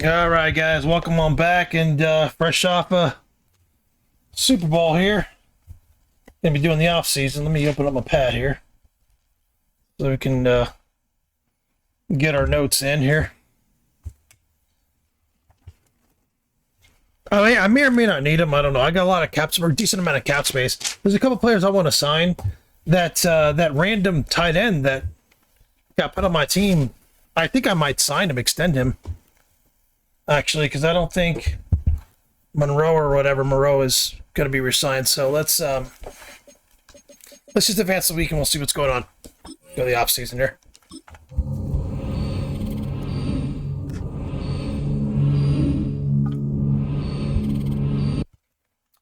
All right, guys, welcome on back, and fresh off a Super Bowl here. Gonna be doing the off season. Let me open up my pad here so we can get our notes in here. Oh yeah, I may or may not need them. I don't know. I got a lot of caps, or a decent amount of cap space. There's a couple players I want to sign. That random tight end that got put on my team. I think I might sign him, extend him. Actually, because I don't think Monroe or whatever Moreau is going to be resigned. So let's just advance the week and we'll see what's going on. Go to the off season here.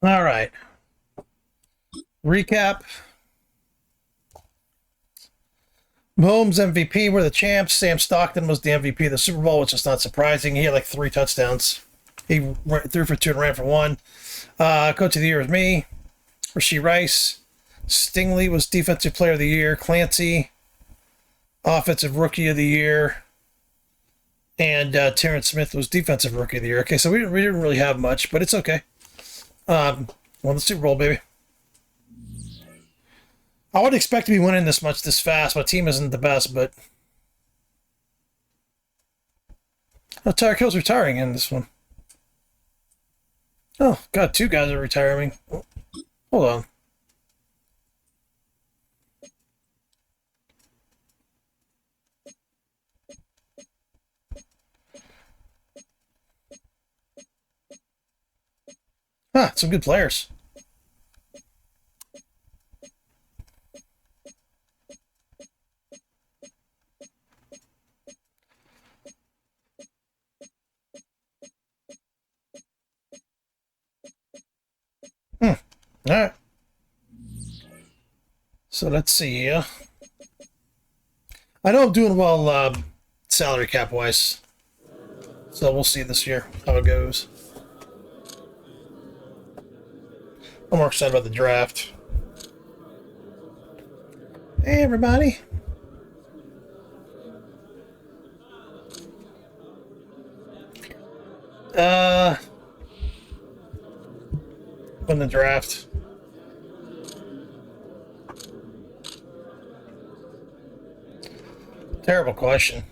All right. Recap. Mahomes MVP were the champs. Sam Stockton was the MVP of the Super Bowl, which is not surprising. He had like 3 touchdowns. He threw for 2 and ran for 1. Coach of the year was me. Rashee Rice. Stingley was Defensive Player of the Year. Clancy, Offensive Rookie of the Year. And Terrence Smith was Defensive Rookie of the Year. Okay, so we didn't really have much, but it's okay. Won the Super Bowl, baby. I wouldn't expect to be winning this much this fast. My team isn't the best, but... Oh, Tyreek Hill's retiring in this one. Oh, God, 2 guys are retiring. Hold on. Huh, some good players. All right. So let's see here. I know I'm doing well salary cap wise. So we'll see this year how it goes. I'm more excited about the draft. Hey, everybody. Win the draft. Terrible question.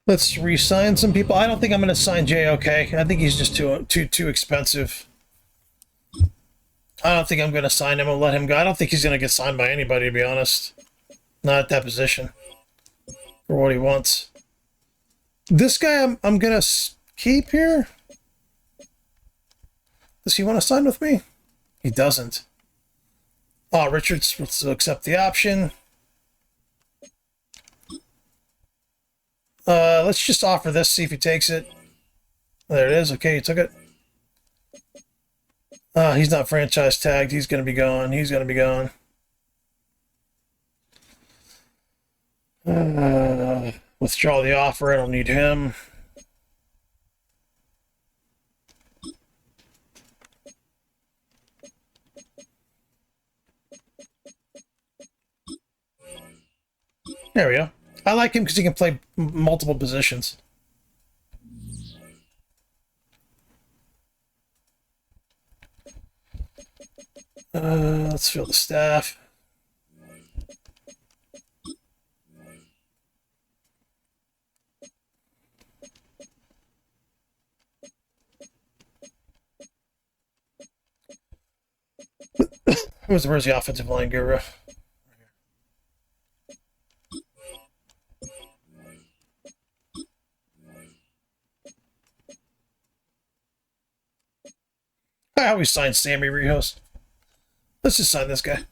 Let's re-sign some people. I don't think I'm going to sign JOK. I think he's just too expensive. I don't think I'm going to sign him and let him go. I don't think he's going to get signed by anybody, to be honest. Not at that position. For what he wants. This guy I'm going to keep here. Does he want to sign with me? He doesn't. Oh, Richards wants to accept the option. Let's just offer this, see if he takes it. There it is. Okay, he took it. He's not franchise tagged. He's going to be gone. He's going to be gone. Withdraw the offer. I don't need him. There we go. I like him because he can play multiple positions. Let's fill the staff. Where's the offensive line guru? I always sign Sammy Rijos. Let's just sign this guy.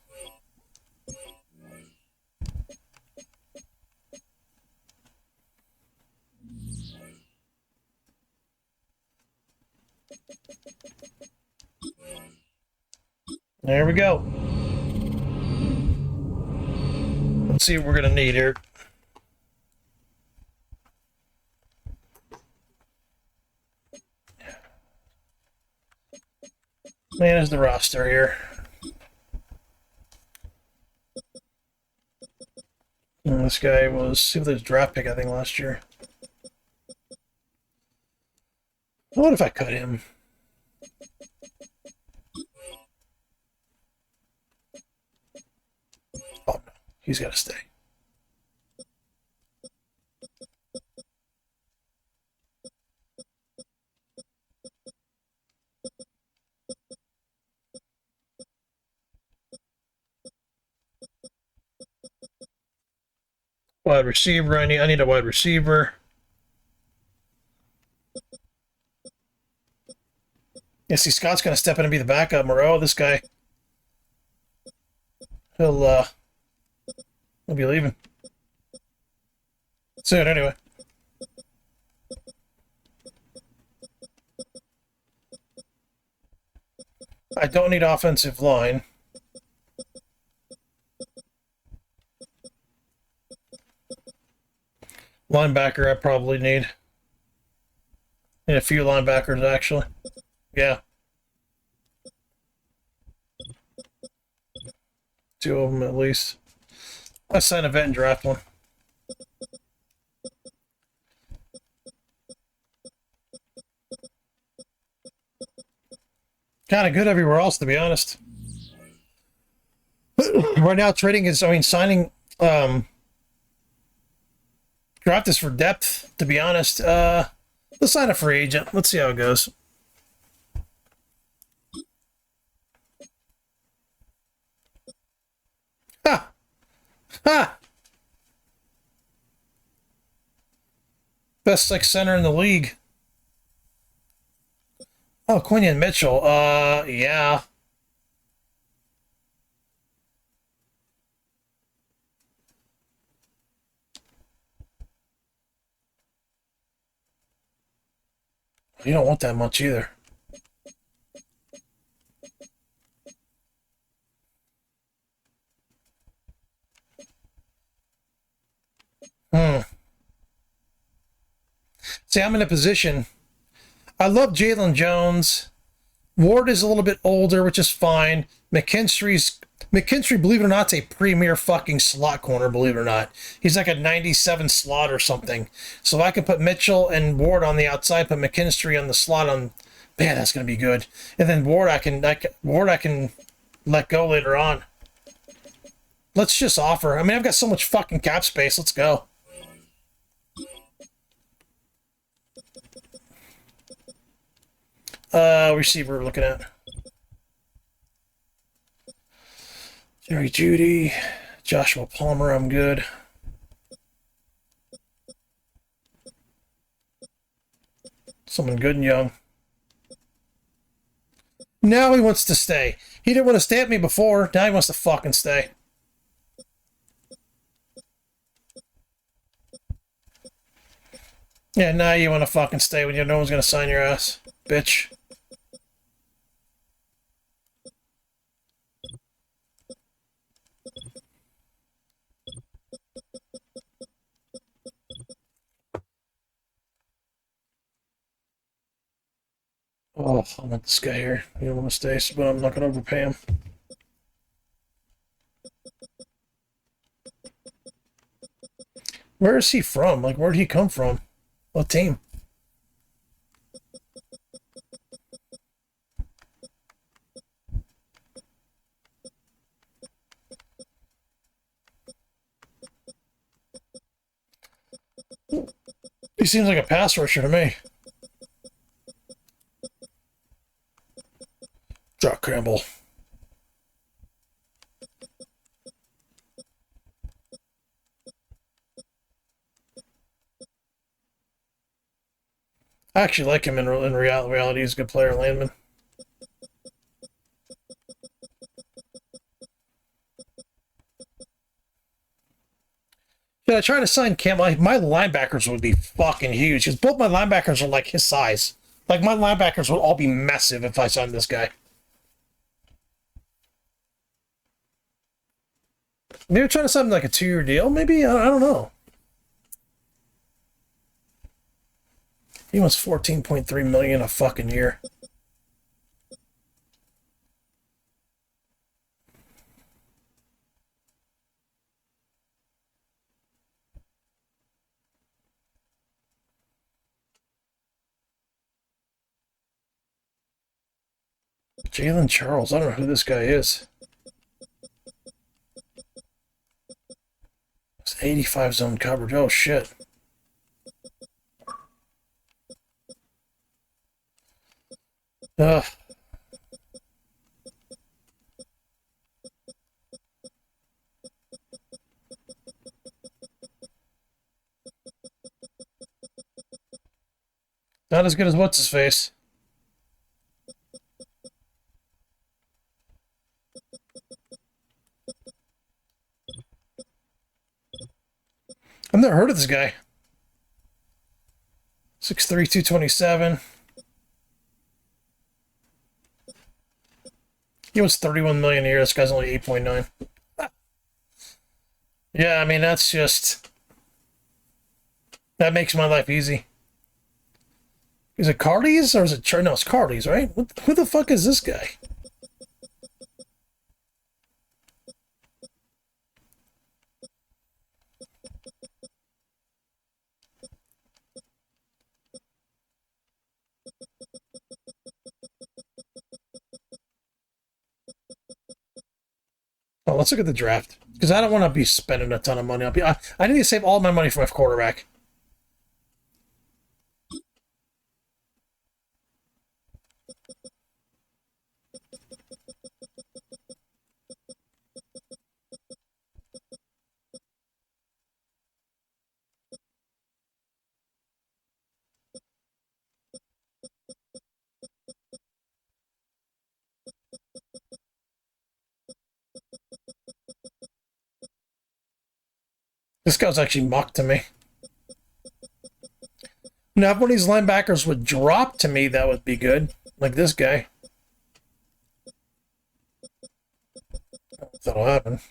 There we go. Let's see what we're going to need here. Manage the roster here. And this guy was, he was a draft pick, I think, last year. What if I cut him? Oh, no. He's got to stay. Wide receiver. I need a wide receiver. Yeah, see, Scott's going to step in and be the backup. Moreau, this guy, he'll be leaving soon anyway. I don't need offensive line. Linebacker I probably need. Need a few linebackers, actually. Yeah. 2 of them at least. I sign a vet and draft one. Kind of good everywhere else, to be honest. Right now, trading is, I mean, signing, draft is for depth, to be honest. Let's sign a free agent. Let's see how it goes. Ha! Ha! Best center in the league. Oh, Quinion Mitchell. Yeah. You don't want that much either. See, I'm in a position. I love Jalen Jones. Ward is a little bit older, which is fine. McKinstry, believe it or not, is a premier fucking slot corner, believe it or not. He's like a 97 slot or something. So I can put Mitchell and Ward on the outside, put McKinstry on the slot on. Man, that's gonna be good. And then Ward I can let go later on. Let's just offer. I mean, I've got so much fucking cap space. Let's go. Receiver we're looking at. Jerry Jeudy, Joshua Palmer, I'm good. Someone good and young. Now he wants to stay. He didn't want to stay at me before. Now he wants to fucking stay. Yeah, now you want to fucking stay when no one's going to sign your ass, bitch. Oh, I want this guy here. You don't want to stay, but I'm not going to overpay him. Where is he from? Like, where did he come from? What team? He seems like a pass rusher to me. Jock Campbell. I actually like him in reality. He's a good player, Landman. Yeah, I try to sign Cam. My linebackers would be fucking huge because both my linebackers are like his size. Like my linebackers would all be massive if I signed this guy. Maybe trying to sign like a 2-year deal. Maybe I don't know. He wants $14.3 million a fucking year. Jalen Charles. I don't know who this guy is. It's 85 zone coverage. Oh, shit. Ugh. Not as good as what's-his-face. I've never heard of this guy. 6'3", 227. He was $31 million a year. This guy's only 8.9. Yeah, I mean, that's just... That makes my life easy. Is it Cardi's or is it... No, it's Cardi's, right? Who the fuck is this guy? Oh, let's look at the draft. Because I don't want to be spending a ton of money. I need to save all my money for my quarterback. This guy's actually mocked to me. Now, if one of these linebackers would drop to me, that would be good. Like this guy. That'll happen.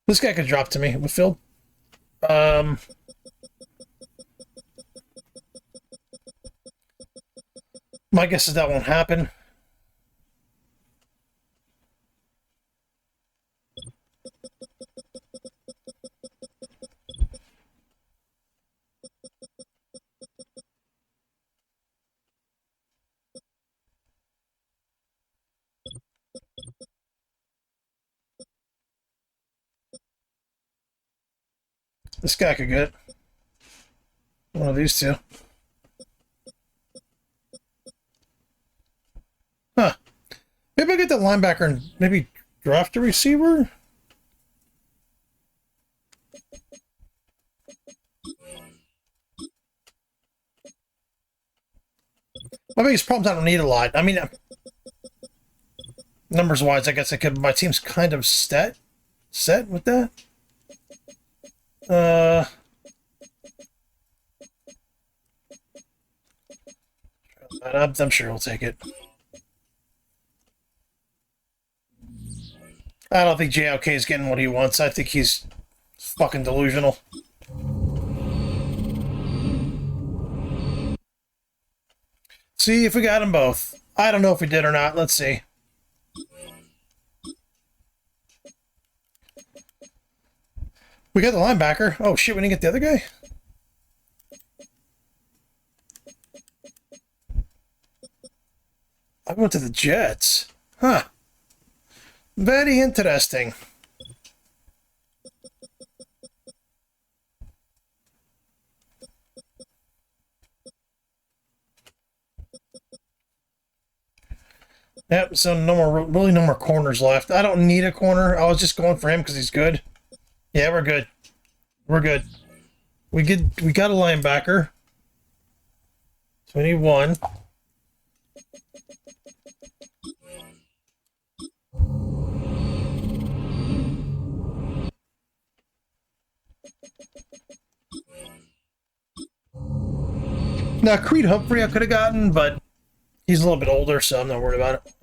This guy could drop to me. Whitfield. My guess is that won't happen. This guy could get one of these two. Huh. Maybe I get the linebacker and maybe draft a receiver? My biggest problem is I don't need a lot. I mean, numbers-wise, I guess I could. My team's kind of set with that. I'm sure he'll take it. I don't think JLK is getting what he wants. I think he's fucking delusional. See if we got them both. I don't know if we did or not. Let's see. We got the linebacker. Oh shit, we didn't get the other guy? I went to the Jets. Huh. Very interesting. Yep, so really no more corners left. I don't need a corner. I was just going for him because he's good. Yeah, we're good. We're good. We got a linebacker. So we need one. Now, Creed Humphrey I could have gotten, but he's a little bit older, so I'm not worried about it.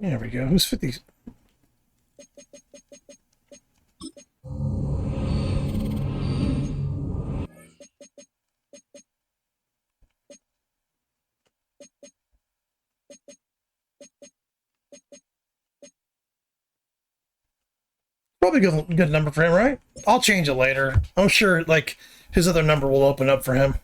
There we go. Who's 50? probably good number for him, right? I'll change it later. I'm sure, like, his other number will open up for him.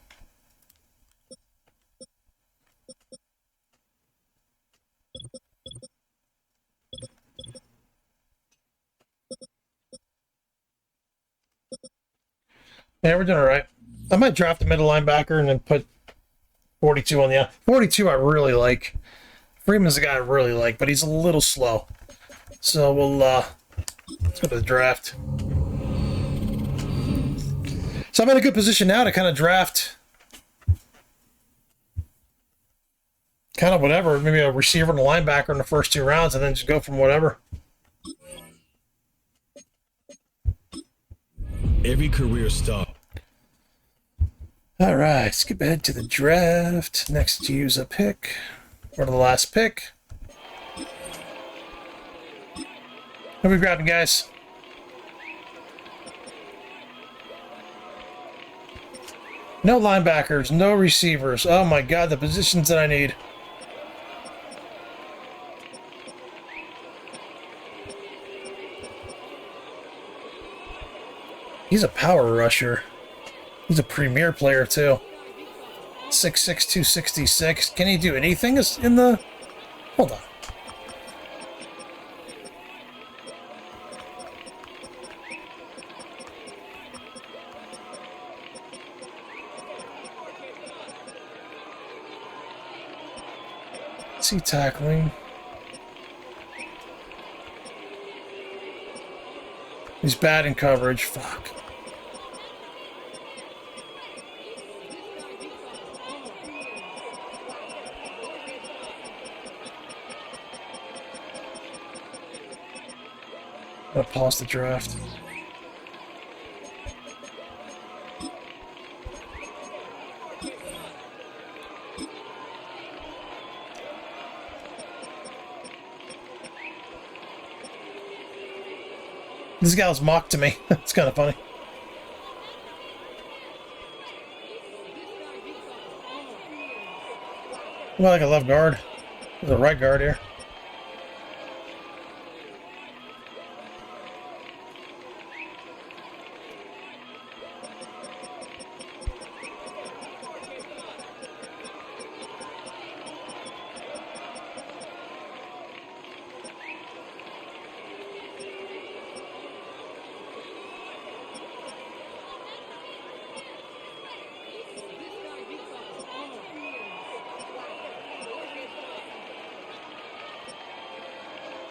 Yeah, we're doing all right. I might draft a middle linebacker and then put 42 on the 42. I really like. Freeman's a guy I really like, but he's a little slow. So we'll let's go to the draft. So I'm in a good position now to kind of draft kind of whatever, maybe a receiver and a linebacker in the first 2 rounds, and then just go from whatever. Every career stop. All right, skip ahead to the draft. Next, use a pick. Or the last pick. What are we grabbing, guys? No linebackers, no receivers. Oh my god, the positions that I need. He's a power rusher. He's a premier player, too. 6'6", 266. Can he do anything in the... Hold on. Is he tackling? He's bad in coverage. Fuck. I'm gonna pause the draft. This guy was mocked to me. It's kind of funny. Well, like a left guard. There's a right guard here.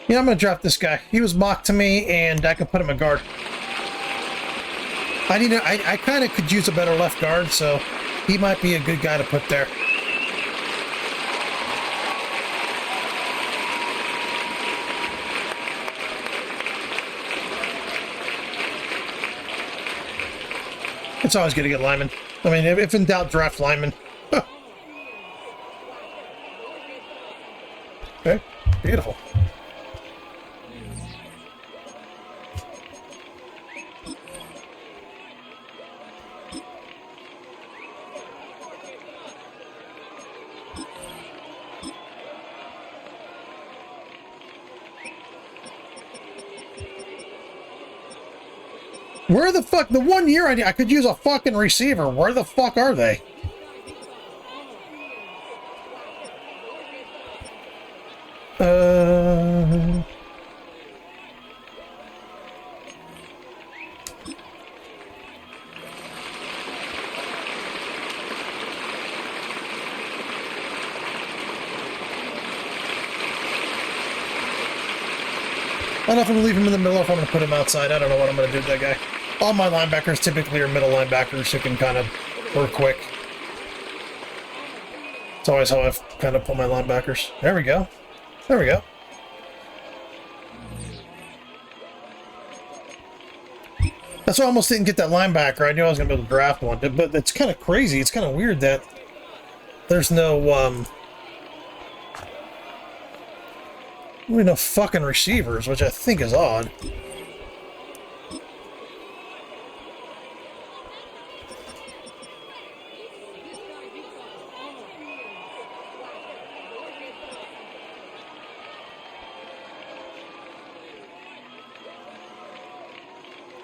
Yeah, I'm gonna drop this guy. He was mocked to me, and I can put him a guard. I kind of could use a better left guard, so he might be a good guy to put there. It's always good to get linemen. I mean, if in doubt, draft linemen. Okay, beautiful. Where the fuck? The 1 year I could use a fucking receiver. Where the fuck are they? I don't know if I'm going to leave him in the middle or if I'm going to put him outside. I don't know what I'm going to do with that guy. All my linebackers typically are middle linebackers who can kind of work quick. It's always how I've kind of put my linebackers. There we go. There we go. That's why I almost didn't get that linebacker. I knew I was going to be able to draft one. But it's kind of crazy. It's kind of weird that there's no, really no fucking receivers, which I think is odd.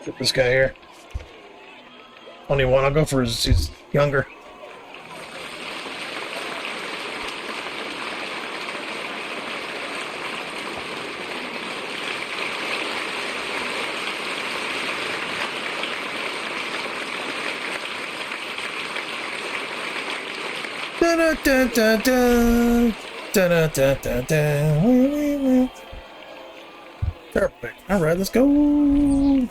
Get this guy here. Only one. I'll go for his younger. Da da da da da da da da da. Perfect. All right, let's go.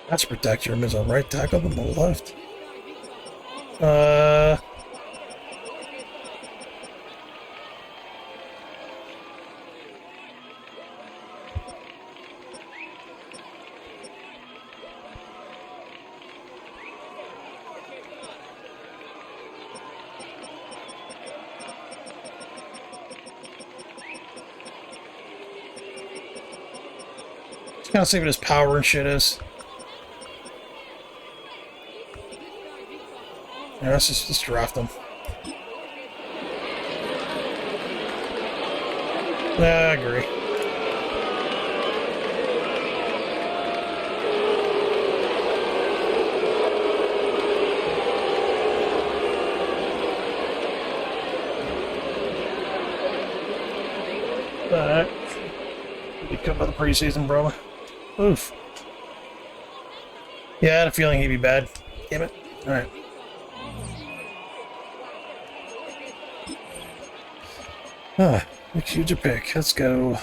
That's protect your missile right tackle on the left. Just kind of see what his power and shit is. Yeah, let's just draft him. Yeah, I agree. Alright. You come by the preseason, bro. Oof. Yeah, I had a feeling he'd be bad. Damn it. Alright. Choose a pick. Let's go.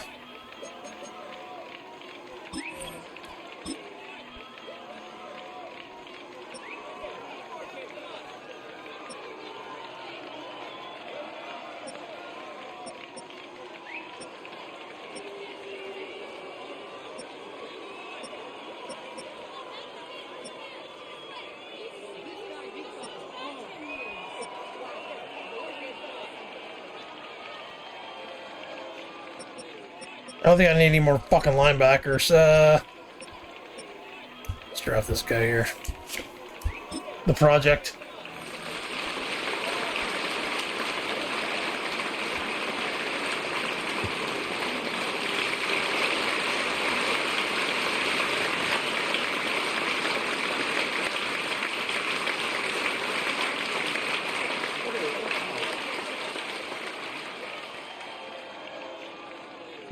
I don't think I need any more fucking linebackers. Let's draft this guy here. The project.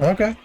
Okay.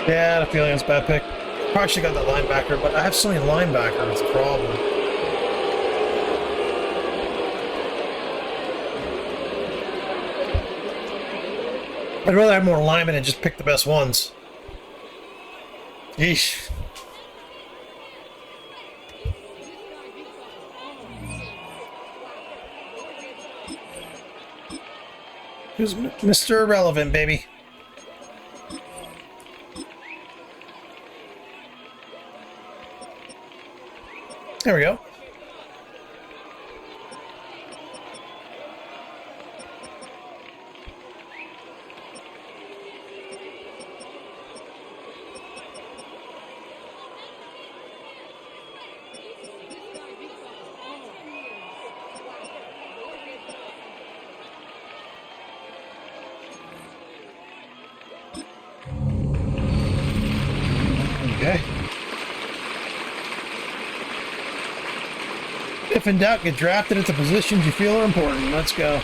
Yeah, I had a feeling it's a bad pick. Probably should have got that linebacker, but I have so many linebackers, it's a problem. I'd rather have more linemen and just pick the best ones. Yeesh. Who's Mr. Irrelevant, baby? There we go. Okay. If in doubt, get drafted into positions you feel are important. Let's go.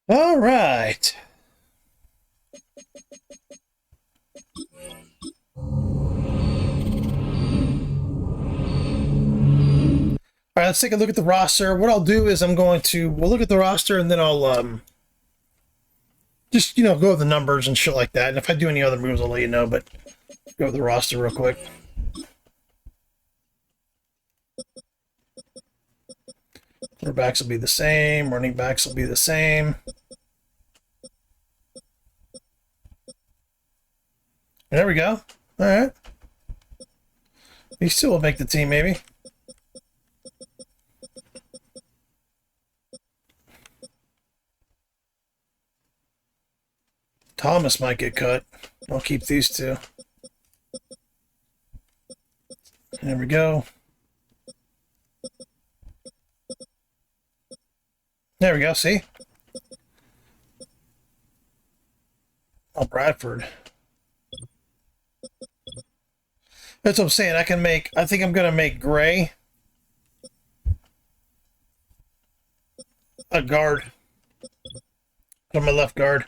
All right. All right, let's take a look at the roster. What I'll do is we'll look at the roster and then I'll just, go over the numbers and shit like that. And if I do any other moves, I'll let you know, but go over the roster real quick. Quarterbacks will be the same. Running backs will be the same. There we go. All right. He still will make the team, maybe. Thomas might get cut. I'll keep these two. There we go. There we go, see? Oh, Bradford. That's what I'm saying. I think I'm going to make Gray a guard. On my left guard.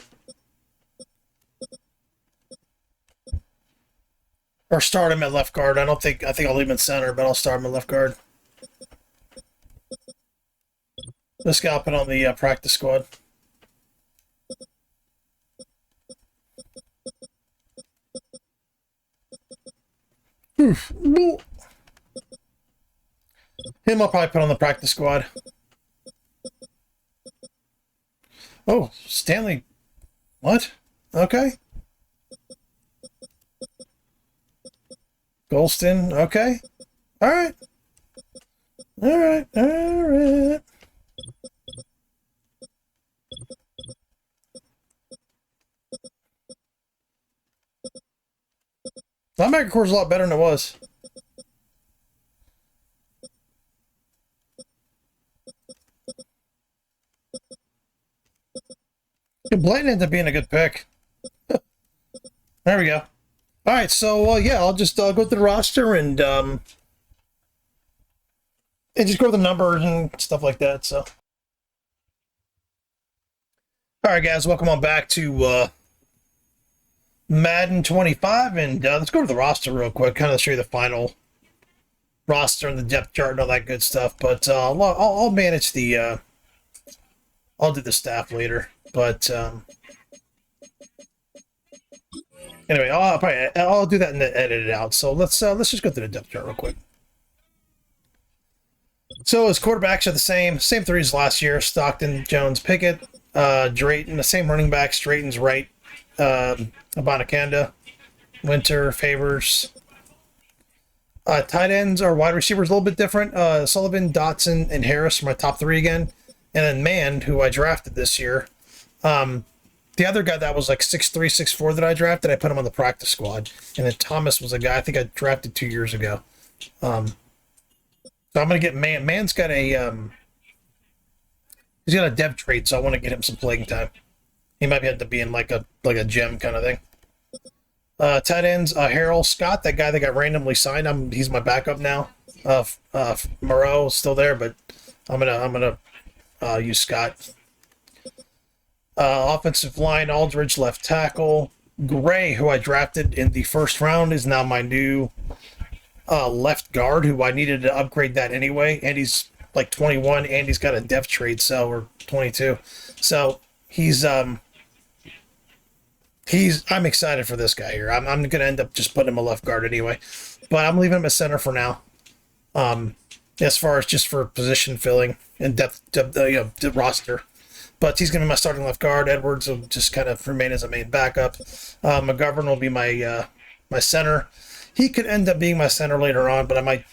Or start him at left guard. I think I'll leave him in center, but I'll start him at left guard. This guy I'll put on the practice squad. Him I'll probably put on the practice squad. Oh, Stanley. What? Okay. Golston. Okay. All right. All right. All right. Linebacker core's a lot better than it was. Blayton ended up being a good pick. There we go. All right, so yeah, I'll just go through the roster and just go over the numbers and stuff like that. So, all right, guys, welcome on back to Madden 25, and let's go to the roster real quick. Kind of show you the final roster and the depth chart and all that good stuff. But I'll manage the. I'll do the staff later, but. Anyway, I'll do that and then edit it out. So let's just go through the depth chart real quick. So his quarterbacks are the same three as last year: Stockton, Jones, Pickett, Drayton. The same running backs: Drayton's right, Abanikanda, Winter, Favors. Tight ends are wide receivers a little bit different. Sullivan, Dotson, and Harris are my top three again, and then Mand, who I drafted this year. The other guy that was like 6'3", 6'4" that I drafted, I put him on the practice squad. And then Thomas was a guy I think I drafted 2 years ago. So I'm going to get Man. Man's got he's got a dev trait, so I want to get him some playing time. He might have to be in like a gem kind of thing. Tight ends, Harold Scott, that guy that got randomly signed. He's my backup now. Moreau still there, but I'm gonna use Scott. Offensive line, Aldridge, left tackle. Gray, who I drafted in the first round, is now my new left guard, who I needed to upgrade that anyway. And he's like 21, and he's got a depth trade, so, or 22. So he's I'm excited for this guy here. I'm going to end up just putting him a left guard anyway, but I'm leaving him at center for now. As far as just for position filling and depth roster. But he's going to be my starting left guard. Edwards will just kind of remain as a main backup. McGovern will be my my center. He could end up being my center later on, but I might,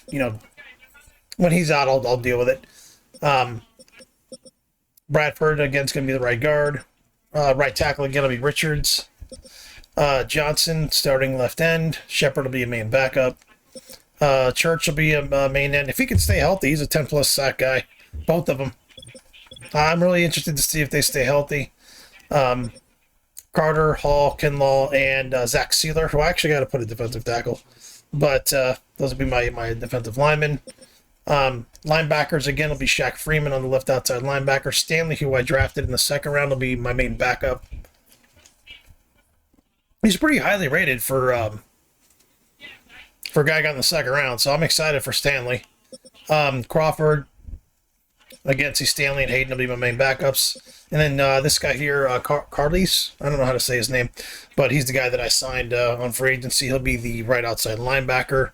when he's out, I'll deal with it. Bradford, again, is going to be the right guard. Right tackle, again, will be Richards. Johnson, starting left end. Shepard will be a main backup. Church will be a main end. If he can stay healthy, he's a 10-plus sack guy. Both of them. I'm really interested to see if they stay healthy. Carter, Hall, Kinlaw, and Zach Sealer, who I actually got to put a defensive tackle. But those will be my defensive linemen. Linebackers, again, will be Shaq Freeman on the left outside linebacker. Stanley, who I drafted in the second round, will be my main backup. He's pretty highly rated for a guy got in the second round, so I'm excited for Stanley. Crawford, again, see Stanley and Hayden will be my main backups. And then this guy here, Carlis, I don't know how to say his name, but he's the guy that I signed on free agency. He'll be the right outside linebacker,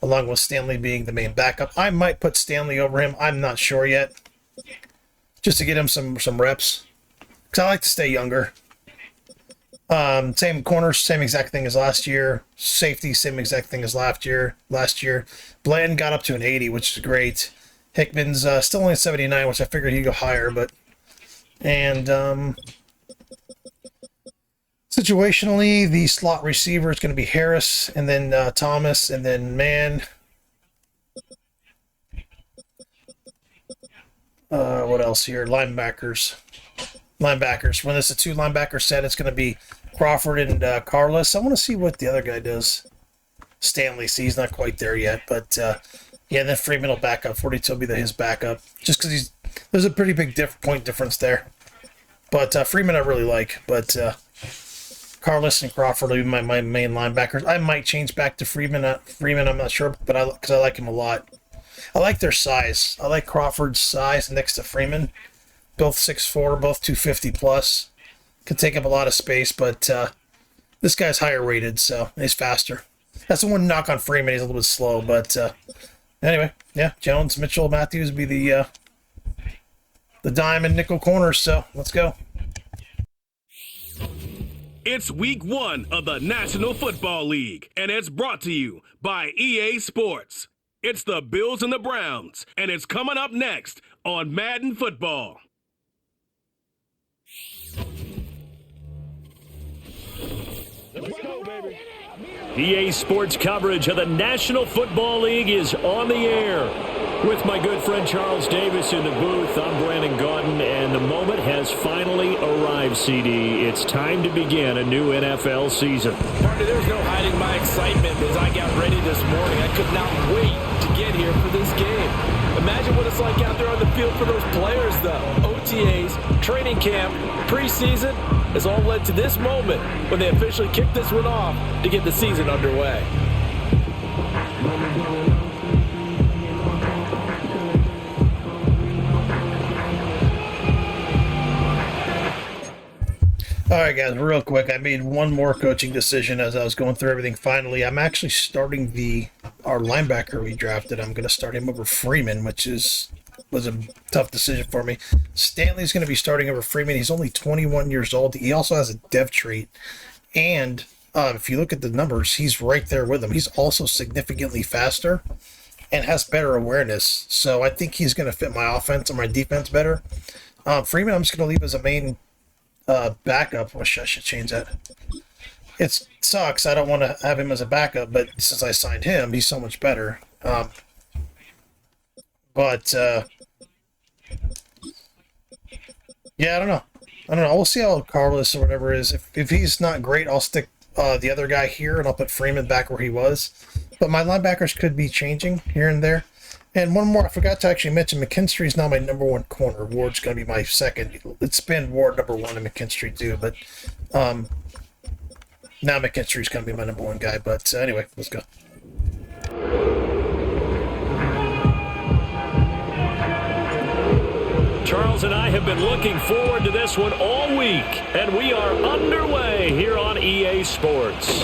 along with Stanley being the main backup. I might put Stanley over him. I'm not sure yet, just to get him some reps, because I like to stay younger. Same corners, same exact thing as last year. Safety, same exact thing as last year. Bland got up to an 80, which is great. Hickman's still only 79, which I figured he'd go higher, but... And situationally, the slot receiver is going to be Harris, and then Thomas, and then Mann. What else here? Linebackers. When it's a two linebacker set, it's going to be Crawford and Carlos. I want to see what the other guy does. Stanley, see, he's not quite there yet, but yeah, then Freeman will back up. 42 will be his backup, just because there's a pretty big point difference there. But Freeman I really like, but Carlos and Crawford will be my main linebackers. I might change back to Freeman. I'm not sure, but because I like him a lot. I like their size. I like Crawford's size next to Freeman. Both 6'4", both 250 plus. Could take up a lot of space, but this guy's higher rated, so he's faster. That's the one knock on Freeman. He's a little bit slow, but anyway, yeah. Jones, Mitchell, Matthews be the dime and nickel corners. So let's go. It's week 1 of the National Football League, and it's brought to you by EA Sports. It's the Bills and the Browns, and it's coming up next on Madden Football. Let's go, baby. EA Sports coverage of the National Football League is on the air. With my good friend Charles Davis in the booth, I'm Brandon Gaudin, and the moment has finally arrived, CD. It's time to begin a new NFL season. Partner, there's no hiding my excitement as I got ready this morning. I could not wait to get here for this game. Imagine what it's like out there on the field for those players, though. OTAs, training camp, preseason has all led to this moment when they officially kick this one off to get the season underway. All right, guys, real quick. I made one more coaching decision as I was going through everything. Finally, I'm actually starting our linebacker we drafted. I'm going to start him over Freeman, which was a tough decision for me. Stanley's going to be starting over Freeman. He's only 21 years old. He also has a dev trait. And if you look at the numbers, he's right there with him. He's also significantly faster and has better awareness. So I think he's going to fit my offense and my defense better. Freeman, I'm just going to leave as a main backup. I should change that. It sucks. I don't want to have him as a backup, but since I signed him, he's so much better. Yeah, I don't know. We'll see how Carlos or whatever is. If he's not great, I'll stick the other guy here, and I'll put Freeman back where he was. But my linebackers could be changing here and there. And one more, I forgot to actually mention, McKinstry is now my number one corner. Ward's going to be my second. It's been Ward number one and McKinstry too, but now McKinstry's going to be my number one guy. But anyway, let's go. Charles and I have been looking forward to this one all week, and we are underway here on EA Sports.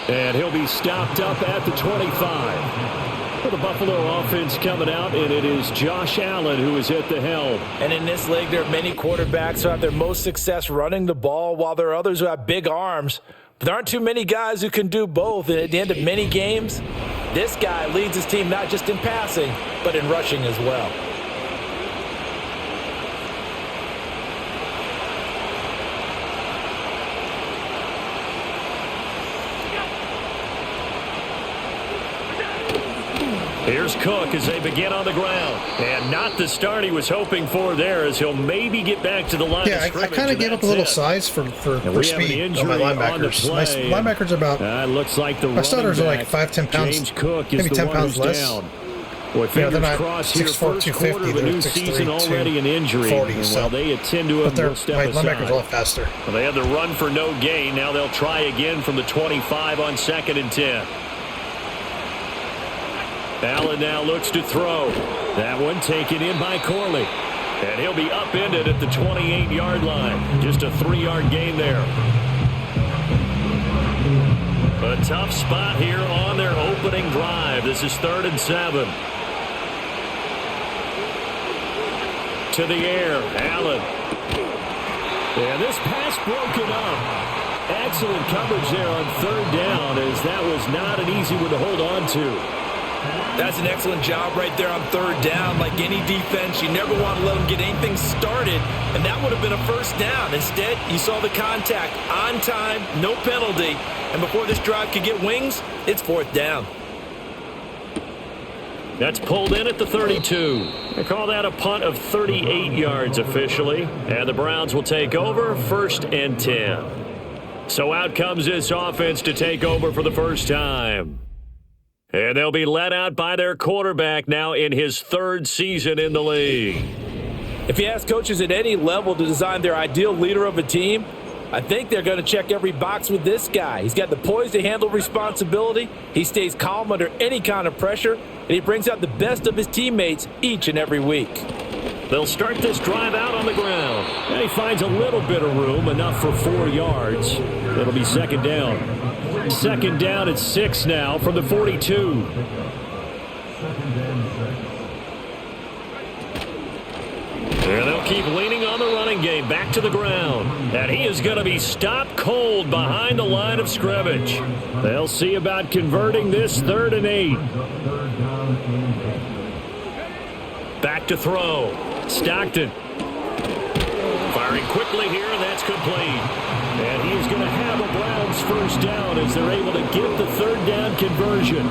And he'll be stopped up at the 25. For the Buffalo offense coming out, and it is Josh Allen who is at the helm. And in this league, there are many quarterbacks who have their most success running the ball, while there are others who have big arms. But there aren't too many guys who can do both. And at the end of many games, this guy leads his team not just in passing, but in rushing as well. Here's Cook as they begin on the ground. And not the start he was hoping for there, as he'll maybe get back to the line of scrimmage. I kind of gave up a little size for speed on my linebackers. My linebackers are about, looks like the my starters are like 5-10 pounds, James Cook is maybe 10 pounds less. Down. Well, fingers crossed here, first quarter of the new season already an injury. 40, so. While they attend to him, we'll step my aside. linebackers are a lot faster. Well, they had the run for no gain. Now they'll try again from the 25 on 2nd and 10. Allen now looks to throw. That one taken in by Corley. And he'll be upended at the 28-yard line. Just a 3-yard gain there. A tough spot here on their opening drive. This is 3rd and 7. To the air, Allen. And this pass broken up. Excellent coverage there on 3rd down, as that was not an easy one to hold on to. That's an excellent job right there on 3rd down. Like any defense, you never want to let them get anything started, and that would have been a 1st down. Instead, you saw the contact on time, no penalty, and before this drive could get wings, it's 4th down. That's pulled in at the 32. They call that a punt of 38 yards officially, and the Browns will take over 1st and 10. So out comes this offense to take over for the first time. And they'll be led out by their quarterback now in his 3rd season in the league. If you ask coaches at any level to design their ideal leader of a team, I think they're going to check every box with this guy. He's got the poise to handle responsibility. He stays calm under any kind of pressure, and he brings out the best of his teammates each and every week. They'll start this drive out on the ground. And he finds a little bit of room, enough for 4 yards. It'll be 2nd down. 2nd down at 6 now from the 42. And they'll keep leaning on the running game back to the ground. And he is going to be stopped cold behind the line of scrimmage. They'll see about converting this 3rd and 8. Back to throw. Stockton. Firing quickly here, and that's complete. And he's going to have a Browns 1st down as they're able to get the 3rd down conversion.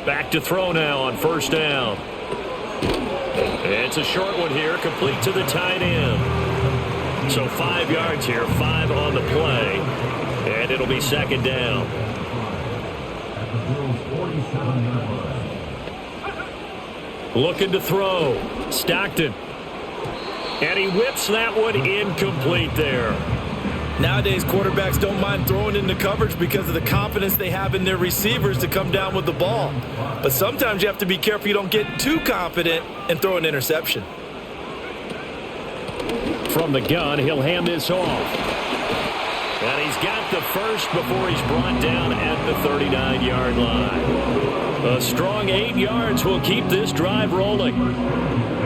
Back to throw now on 1st down. It's a short one here, complete to the tight end. So 5 yards here, 5 on the play, and it'll be 2nd down. Looking to throw. Stockton. And he whips that one incomplete there. Nowadays, quarterbacks don't mind throwing into coverage because of the confidence they have in their receivers to come down with the ball. But sometimes you have to be careful you don't get too confident and throw an interception. From the gun, he'll hand this off. And he's got the first before he's brought down at the 39-yard line. A strong 8 yards will keep this drive rolling.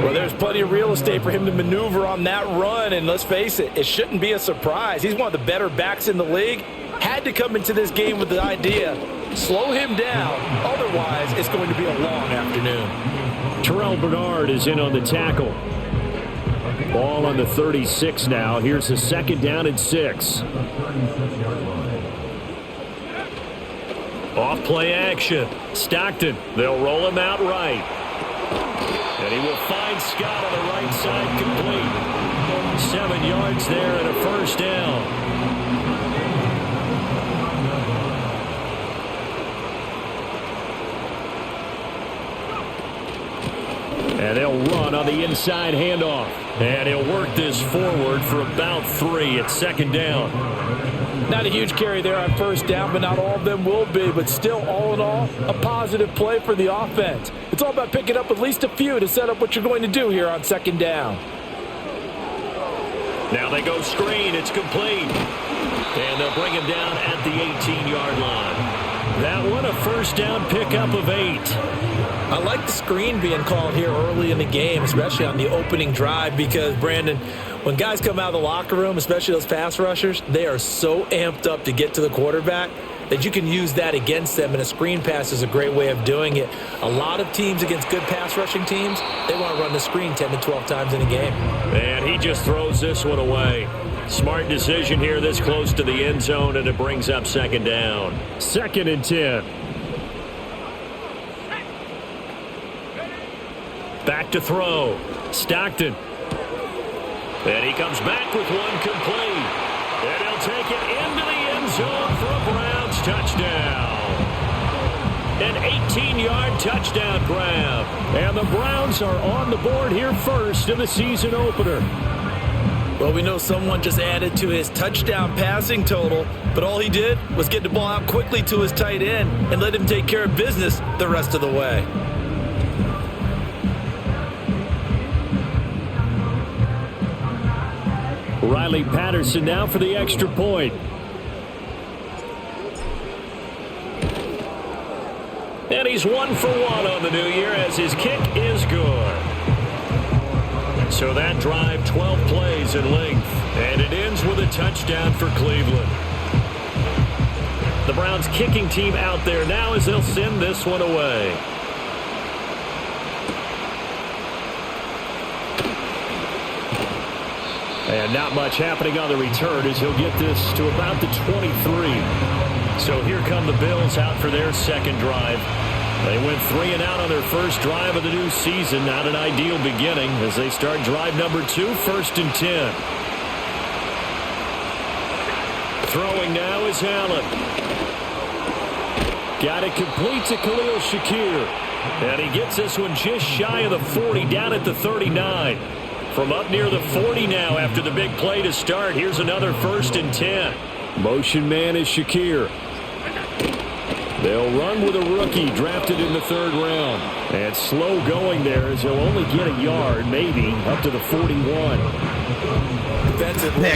Well, there's plenty of real estate for him to maneuver on that run, and let's face it, it shouldn't be a surprise. He's one of the better backs in the league. Had to come into this game with the idea, slow him down, otherwise it's going to be a long afternoon. Terrell Bernard is in on the tackle. Ball on the 36 now. Here's the 2nd down and 6. Off play action. Stockton. They'll roll him out right. And he will find Scott on the right side complete. 7 yards there and a 1st down. And they'll run on the inside handoff. And he'll work this forward for about 3 at 2nd down. Not a huge carry there on first down, but not all of them will be. But still, all in all, a positive play for the offense. It's all about picking up at least a few to set up what you're going to do here on second down. Now they go screen. It's complete. And they'll bring him down at the 18-yard line. That one, a first down pickup of 8. I like the screen being called here early in the game, especially on the opening drive, because, Brandon, when guys come out of the locker room, especially those pass rushers, they are so amped up to get to the quarterback that you can use that against them, and a screen pass is a great way of doing it. A lot of teams against good pass rushing teams, they want to run the screen 10 to 12 times in a game. And he just throws this one away. Smart decision here this close to the end zone, and it brings up second down. 2nd and 10. Back to throw. Stockton. And he comes back with one complete. And he'll take it into the end zone for a Browns touchdown. An 18-yard touchdown grab. And the Browns are on the board here first in the season opener. Well, we know someone just added to his touchdown passing total, but all he did was get the ball out quickly to his tight end and let him take care of business the rest of the way. Riley Patterson now for the extra point. And he's 1 for 1 on the new year as his kick is good. So that drive, 12 plays in length, and it ends with a touchdown for Cleveland. The Browns kicking team out there now as they'll send this one away. And not much happening on the return as he'll get this to about the 23. So here come the Bills out for their second drive. They went 3 and out on their first drive of the new season. Not an ideal beginning as they start drive number 2, 1st and 10. Throwing now is Allen. Got it complete to Khalil Shakir. And he gets this one just shy of the 40, down at the 39. From up near the 40 now after the big play to start. Here's another 1st and 10. Motion man is Shakir. They'll run with a rookie drafted in the 3rd round. And slow going there as he'll only get a yard, maybe, up to the 41. Yeah,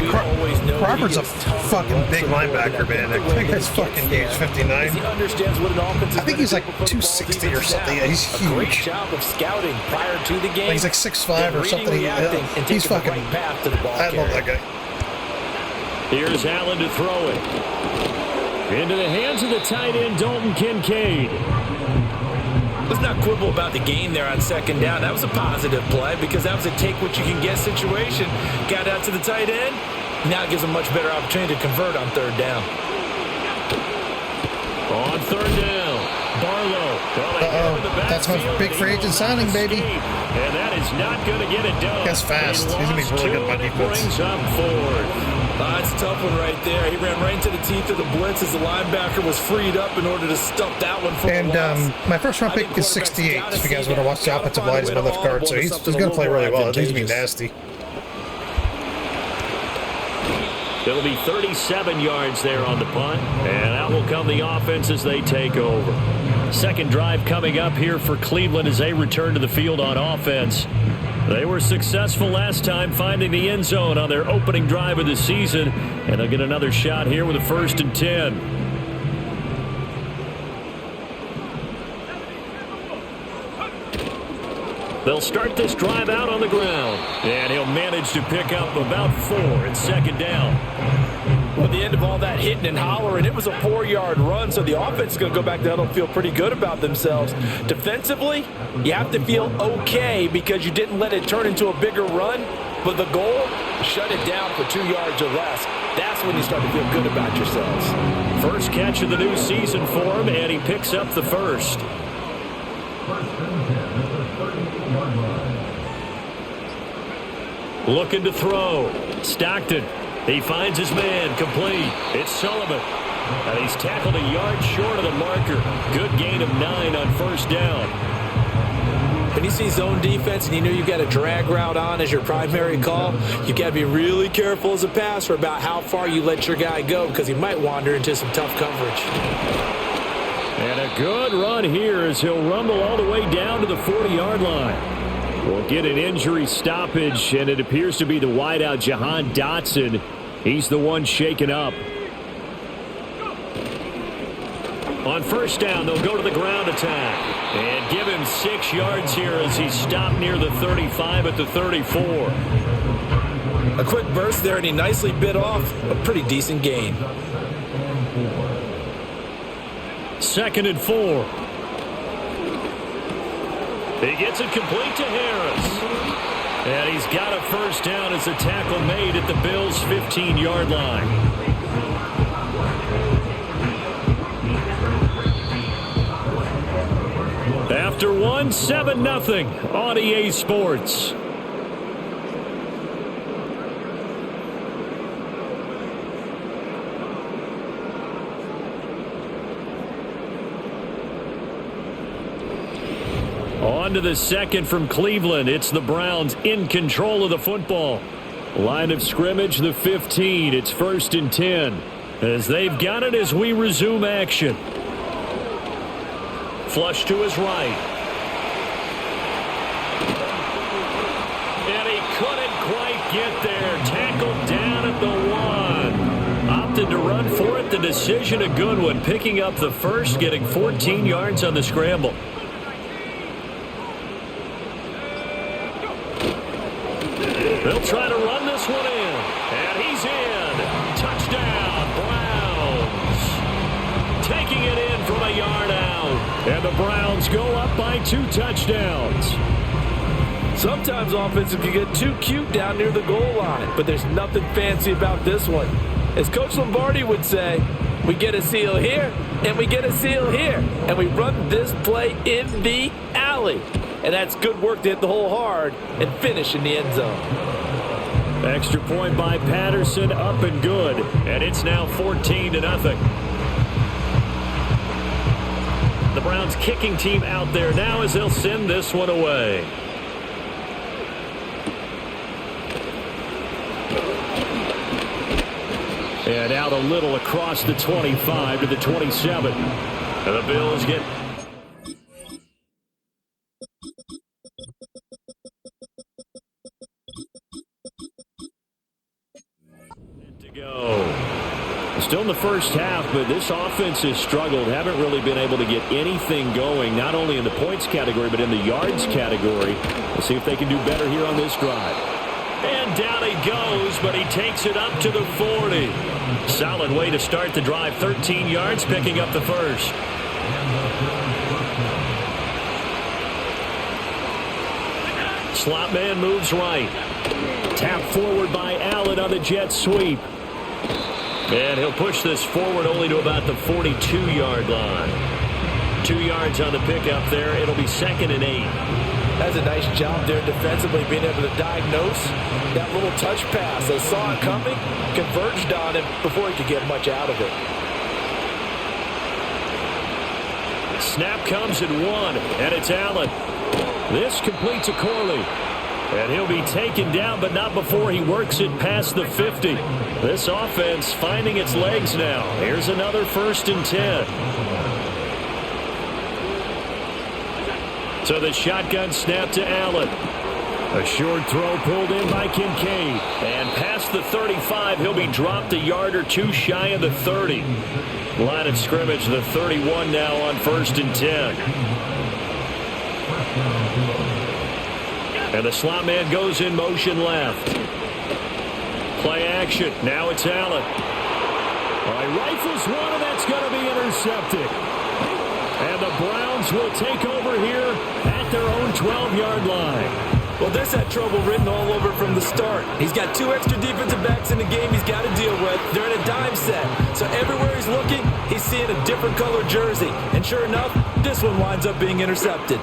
Crawford's a fucking big linebacker, man. I think that's fucking huge, 59. He understands what an offense is. I think he's like 260 or something. Yeah, he's huge. Great job of scouting prior to the game. He's like 6'5" or something. He's fucking. I love that guy. Here's Allen to throw it. Into the hands of the tight end, Dalton Kincaid. Let's not quibble about the gain there on second down. That was a positive play because that was a take-what-you-can-get situation. Got out to the tight end. Now it gives him a much better opportunity to convert on 3rd down. On 3rd down, Barlow. That's my big free agent signing, baby. And that is not going to get it done. That's fast. He's going to be really good by defense. Brings up 4th. That's a tough one right there. He ran right into the teeth of the blitz as the linebacker was freed up in order to stuff that one for and my first round pick is 68. If you guys want to watch the offensive line, he's my left guard, so he's going to play really well. He's going to be nasty. It'll be 37 yards there on the punt, and out will come the offense as they take over. Second drive coming up here for Cleveland as they return to the field on offense. They were successful last time finding the end zone on their opening drive of the season, and they'll get another shot here with a 1st and 10. They'll start this drive out on the ground, and he'll manage to pick up about 4 at second down. Well, at the end of all that hitting and hollering, it was a 4-yard run, so the offense is going to go back to huddle and feel pretty good about themselves. Defensively, you have to feel okay because you didn't let it turn into a bigger run, but the goal, shut it down for 2 yards or less. That's when you start to feel good about yourselves. First catch of the new season for him, and he picks up the 1st. Looking to throw. Stockton. He finds his man complete. It's Sullivan. And he's tackled a yard short of the marker. Good gain of 9 on 1st down. when you see zone defense and you know you've got a drag route on as your primary call, you've got to be really careful as a passer about how far you let your guy go because he might wander into some tough coverage. And a good run here as he'll rumble all the way down to the 40-yard line. We'll get an injury stoppage, and it appears to be the wideout, Jahan Dotson. He's the one shaken up. On first down, they'll go to the ground attack and give him 6 yards here as he's stopped near the 35 at the 34. A quick burst there, and he nicely bit off a pretty decent gain. 2nd and 4. He gets it complete to Harris. And he's got a first down as a tackle made at the Bills' 15-yard line. After 7-0 on EA Sports. On to the second from Cleveland. It's the Browns in control of the football. Line of scrimmage, the 15. It's 1st and 10. As they've got it as we resume action. Flush to his right. And he couldn't quite get there. Tackled down at the 1. Opted to run for it. The decision a good one. Picking up the first, getting 14 yards on the scramble. They'll try to run this one in. And he's in. Touchdown, Browns. Taking it in from a yard out. And the Browns go up by 2 touchdowns. Sometimes offenses can get too cute down near the goal line, but there's nothing fancy about this one. As Coach Lombardi would say, we get a seal here, and we get a seal here, and we run this play in the alley. And that's good work to hit the hole hard and finish in the end zone. Extra point by Patterson, up and good. And it's now 14-0. The Browns kicking team out there now as they'll send this one away. And out a little across the 25 to the 27. And the Bills get go. Still in the first half, but this offense has struggled. Haven't really been able to get anything going, not only in the points category, but in the yards category. We'll see if they can do better here on this drive. And down he goes, but he takes it up to the 40. Solid way to start the drive. 13 yards, picking up the first. Slot man moves right. Tap forward by Allen on the jet sweep. And he'll push this forward only to about the 42-yard line. 2 yards on the pickup there. It'll be 2nd and 8. That's a nice job there defensively, being able to diagnose that little touch pass. They saw it coming, converged on him before he could get much out of it. Snap comes at 1, and it's Allen. This completes a Corley. And he'll be taken down, but not before he works it past the 50. This offense finding its legs now. Here's another 1st and 10. So the shotgun snap to Allen. A short throw pulled in by Kincaid. And past the 35, he'll be dropped a yard or 2 shy of the 30. Line of scrimmage, the 31 now on 1st and 10. And the slot man goes in motion left. Play action. Now it's Allen. Rifles one, and that's going to be intercepted. And the Browns will take over here at their own 12-yard line. Well, this had trouble written all over from the start. He's got 2 extra defensive backs in the game he's got to deal with. They're in a dime set. So everywhere he's looking, he's seeing a different color jersey. And sure enough, this one winds up being intercepted.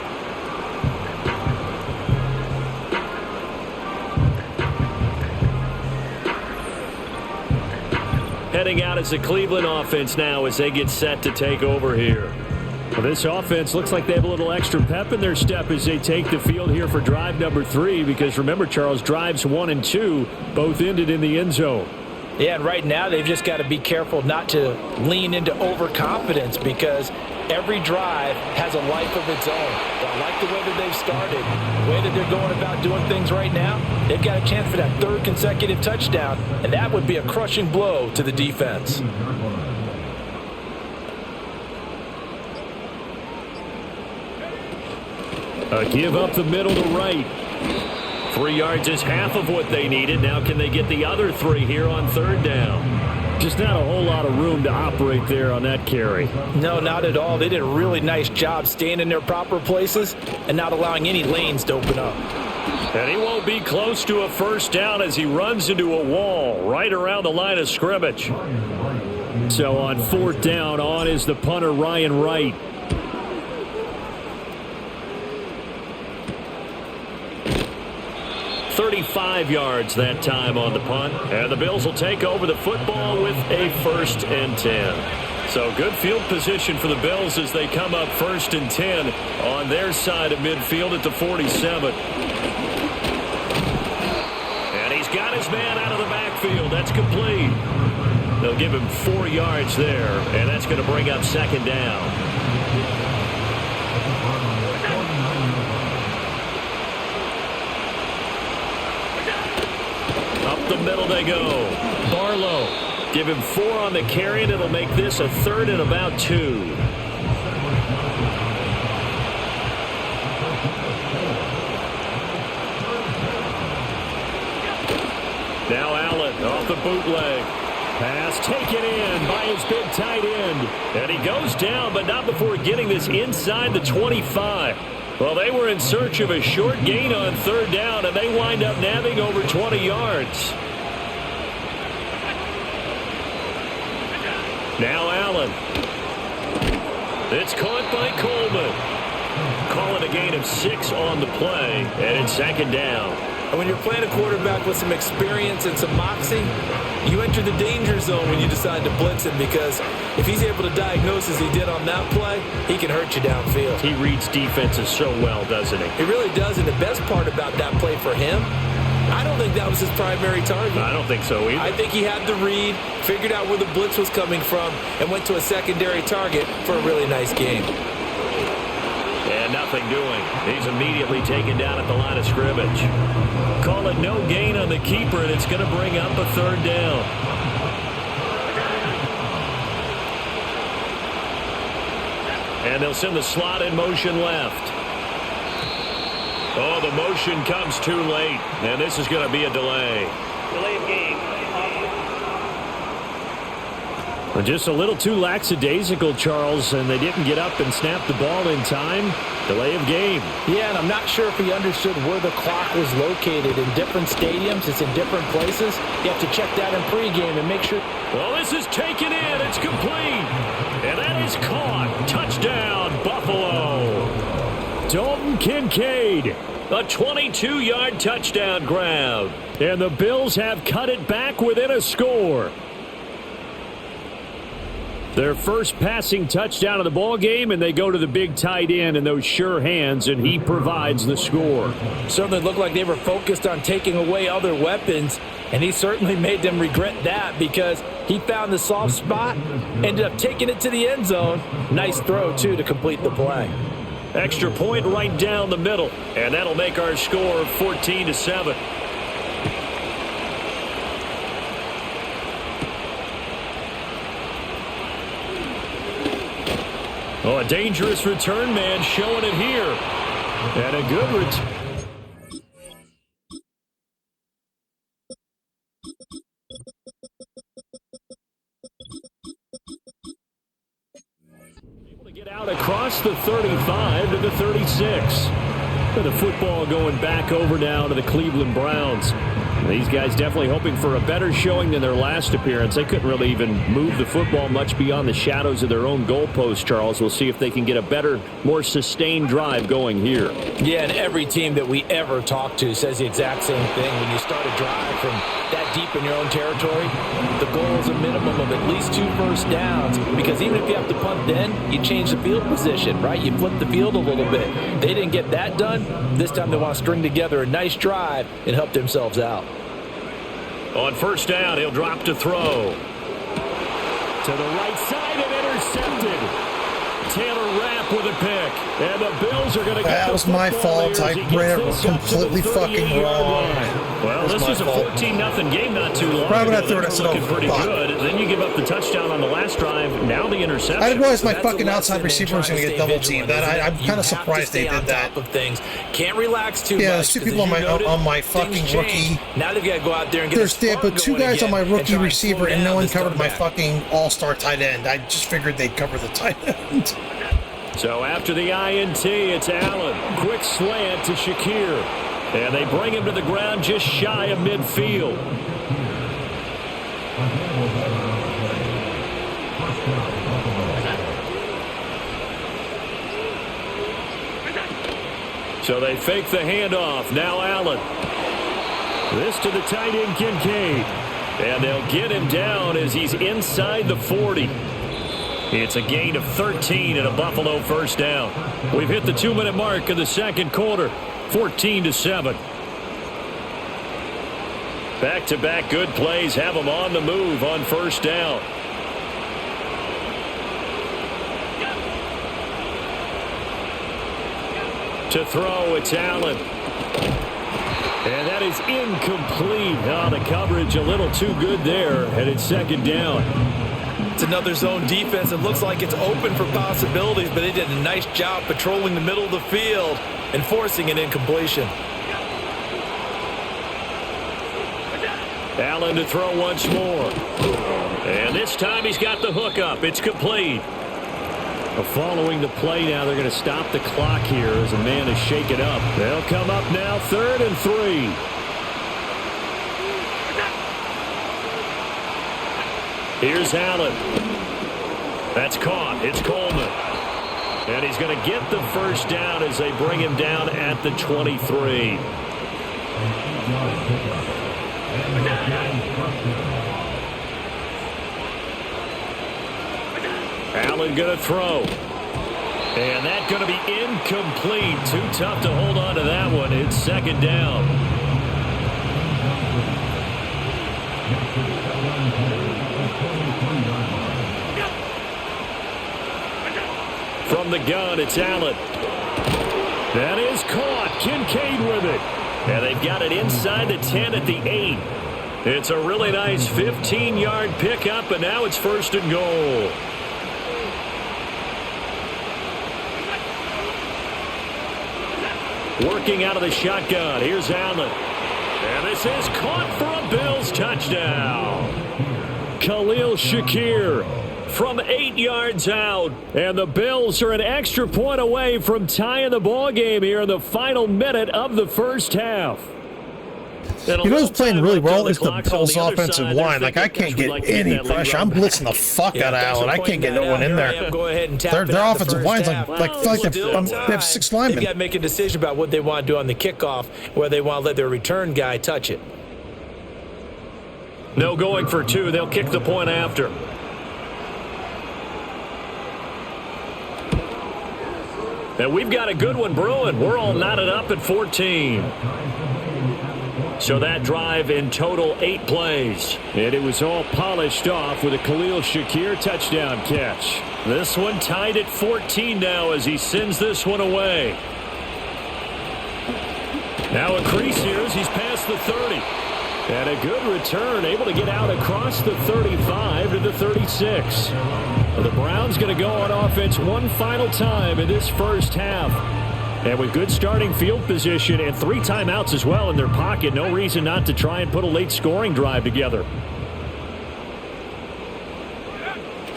Heading out as the Cleveland offense now as they get set to take over here. Well, this offense looks like they have a little extra pep in their step as they take the field here for drive number 3, because remember, Charles, drives 1 and 2 both ended in the end zone. Yeah, and right now they've just got to be careful not to lean into overconfidence, because every drive has a life of its own. I like the way that they've started, the way that they're going about doing things right now. They've got a chance for that 3rd consecutive touchdown, and that would be a crushing blow to the defense. A give up the middle to right. 3 yards is half of what they needed. Now can they get the other 3 here on 3rd down? Just not a whole lot of room to operate there on that carry. No, not at all. They did a really nice job staying in their proper places and not allowing any lanes to open up. And he won't be close to a 1st down as he runs into a wall right around the line of scrimmage. So on 4th down, on is the punter, Ryan Wright. .35 yards that time on the punt. And the Bills will take over the football with a 1st and 10. So good field position for the Bills as they come up 1st and 10 on their side of midfield at the 47. And he's got his man out of the backfield. That's complete. They'll give him 4 yards there, and that's going to bring up 2nd down. Up the middle they go. Barlow. Give him 4 on the carry, and it'll make this a 3rd and about 2. Now Allen off the bootleg. Pass taken in by his big tight end. And he goes down, but not before getting this inside the 25. Well, they were in search of a short gain on 3rd down, and they wind up nabbing over 20 yards. Now Allen. It's caught by Coleman. Calling a gain of 6 on the play, and it's 2nd down. And when you're playing a quarterback with some experience and some moxie, you enter the danger zone when you decide to blitz him, because if he's able to diagnose as he did on that play, he can hurt you downfield. He reads defenses so well, doesn't he? He really does, and the best part about that play for him, I don't think that was his primary target. I don't think so either. I think he had the read, figured out where the blitz was coming from, and went to a secondary target for a really nice game. And nothing doing. He's immediately taken down at the line of scrimmage. Call it no gain on the keeper, and it's going to bring up a 3rd down. And they'll send the slot in motion left. Oh, the motion comes too late, and this is going to be a delay. Delay of game. Just a little too lackadaisical, Charles, and they didn't get up and snap the ball in time. Delay of game. Yeah, and I'm not sure if he understood where the clock was located. In different stadiums, it's in different places. You have to check that in pregame and make sure. Well, this is taken in. It's complete. And that is caught. Touchdown, Buffalo. Dalton Kincaid. A 22-yard touchdown grab. And the Bills have cut it back within a score. Their first passing touchdown of the ball game, and they go to the big tight end in those sure hands, and he provides the score. Certainly looked like they were focused on taking away other weapons, and he certainly made them regret that, because he found the soft spot, ended up taking it to the end zone. Nice throw, too, to complete the play. Extra point right down the middle, and that'll make our score 14-7. Oh, a dangerous return man showing it here. And a good return. Able to get out across the 35 to the 36. And the football going back over now to the Cleveland Browns. These guys definitely hoping for a better showing than their last appearance. They couldn't really even move the football much beyond the shadows of their own goalpost, Charles. We'll see if they can get a better, more sustained drive going here. Yeah, and every team that we ever talk to says the exact same thing. When you start a drive from that deep in your own territory, the goal is a minimum of at least 2 first downs, because even if you have to punt then, you change the field position, right? You flip the field a little bit. They didn't get that done. This time they want to string together a nice drive and help themselves out. On first down, he'll drop to throw. To the right side and intercepted. Taylor Rapp with a pick. And the Bills are going to get That was my fault. I read it completely fucking wrong. Well, this was a 14-0 game not too long Right when I ago. threw it, I They said, were looking oh, pretty fuck. good. Then you give up the touchdown on the last drive. Now the interception. I didn't realize my That's a fucking lesson outside in receiver was trying going to to get double stay teamed. vigilant, isn't it? I'm You kind of have to surprised they stay on did that. top of things. Can't relax too Yeah, much. there's 2 'cause people as you noted, on my things fucking change. rookie. Now they've got to go out there and get There's a they spark put 2 going guys on my again and rookie try and receiver, slow and no down one this covered my comeback. fucking all-star tight end. I just figured they'd cover the tight end. So after the INT, it's Allen. Quick slant to Shakir. And they bring him to the ground just shy of midfield. So they fake the handoff. Now Allen. This to the tight end, Kincaid. And they'll get him down as he's inside the 40. It's a gain of 13 and a Buffalo first down. We've hit the 2-minute mark of the second quarter. 14-7. Back-to-back good plays have them on the move on first down. To throw, it's Allen. And that is incomplete. Oh, the coverage a little too good there, and it's second down. It's another zone defense. It looks like it's open for possibilities, but they did a nice job patrolling the middle of the field and forcing an incompletion. Allen to throw once more. And this time he's got the hook up. It's complete. Following the play now, they're going to stop the clock here as a man is shaken up. They'll come up now 3rd and 3. Here's Allen. That's caught. It's Coleman. And he's going to get the first down as they bring him down at the 23. Allen going to throw. And that's going to be incomplete. Too tough to hold on to that one. It's second down. From the gun, it's Allen. That is caught. Kincaid with it. And they've got it inside the 10 at the 8. It's a really nice 15-yard pickup, and now it's first and goal. Working out of the shotgun. Here's Allen. And this is caught for a Bills touchdown. Khalil Shakir from 8 yards out. And the Bills are an extra point away from tying the ball game here in the final minute of the first half. You know who's playing really well is the Bills' offensive line. Like, I can't get any pressure. I'm blitzing the fuck out of Allen. I can't get no one in there. Their offensive line's like they have 6 linemen. They've got to make a decision about what they want to do on the kickoff, where they want to let their return guy touch it. No going for 2. They'll kick the point after. And we've got a good one brewing. We're all knotted up at 14. So that drive in total 8 plays. And it was all polished off with a Khalil Shakir touchdown catch. This one tied at 14 now as he sends this one away. Now a crease here as he's past the 30. And a good return, able to get out across the 35 to the 36. The Browns going to go on offense one final time in this first half. And with good starting field position and 3 timeouts as well in their pocket, no reason not to try and put a late scoring drive together.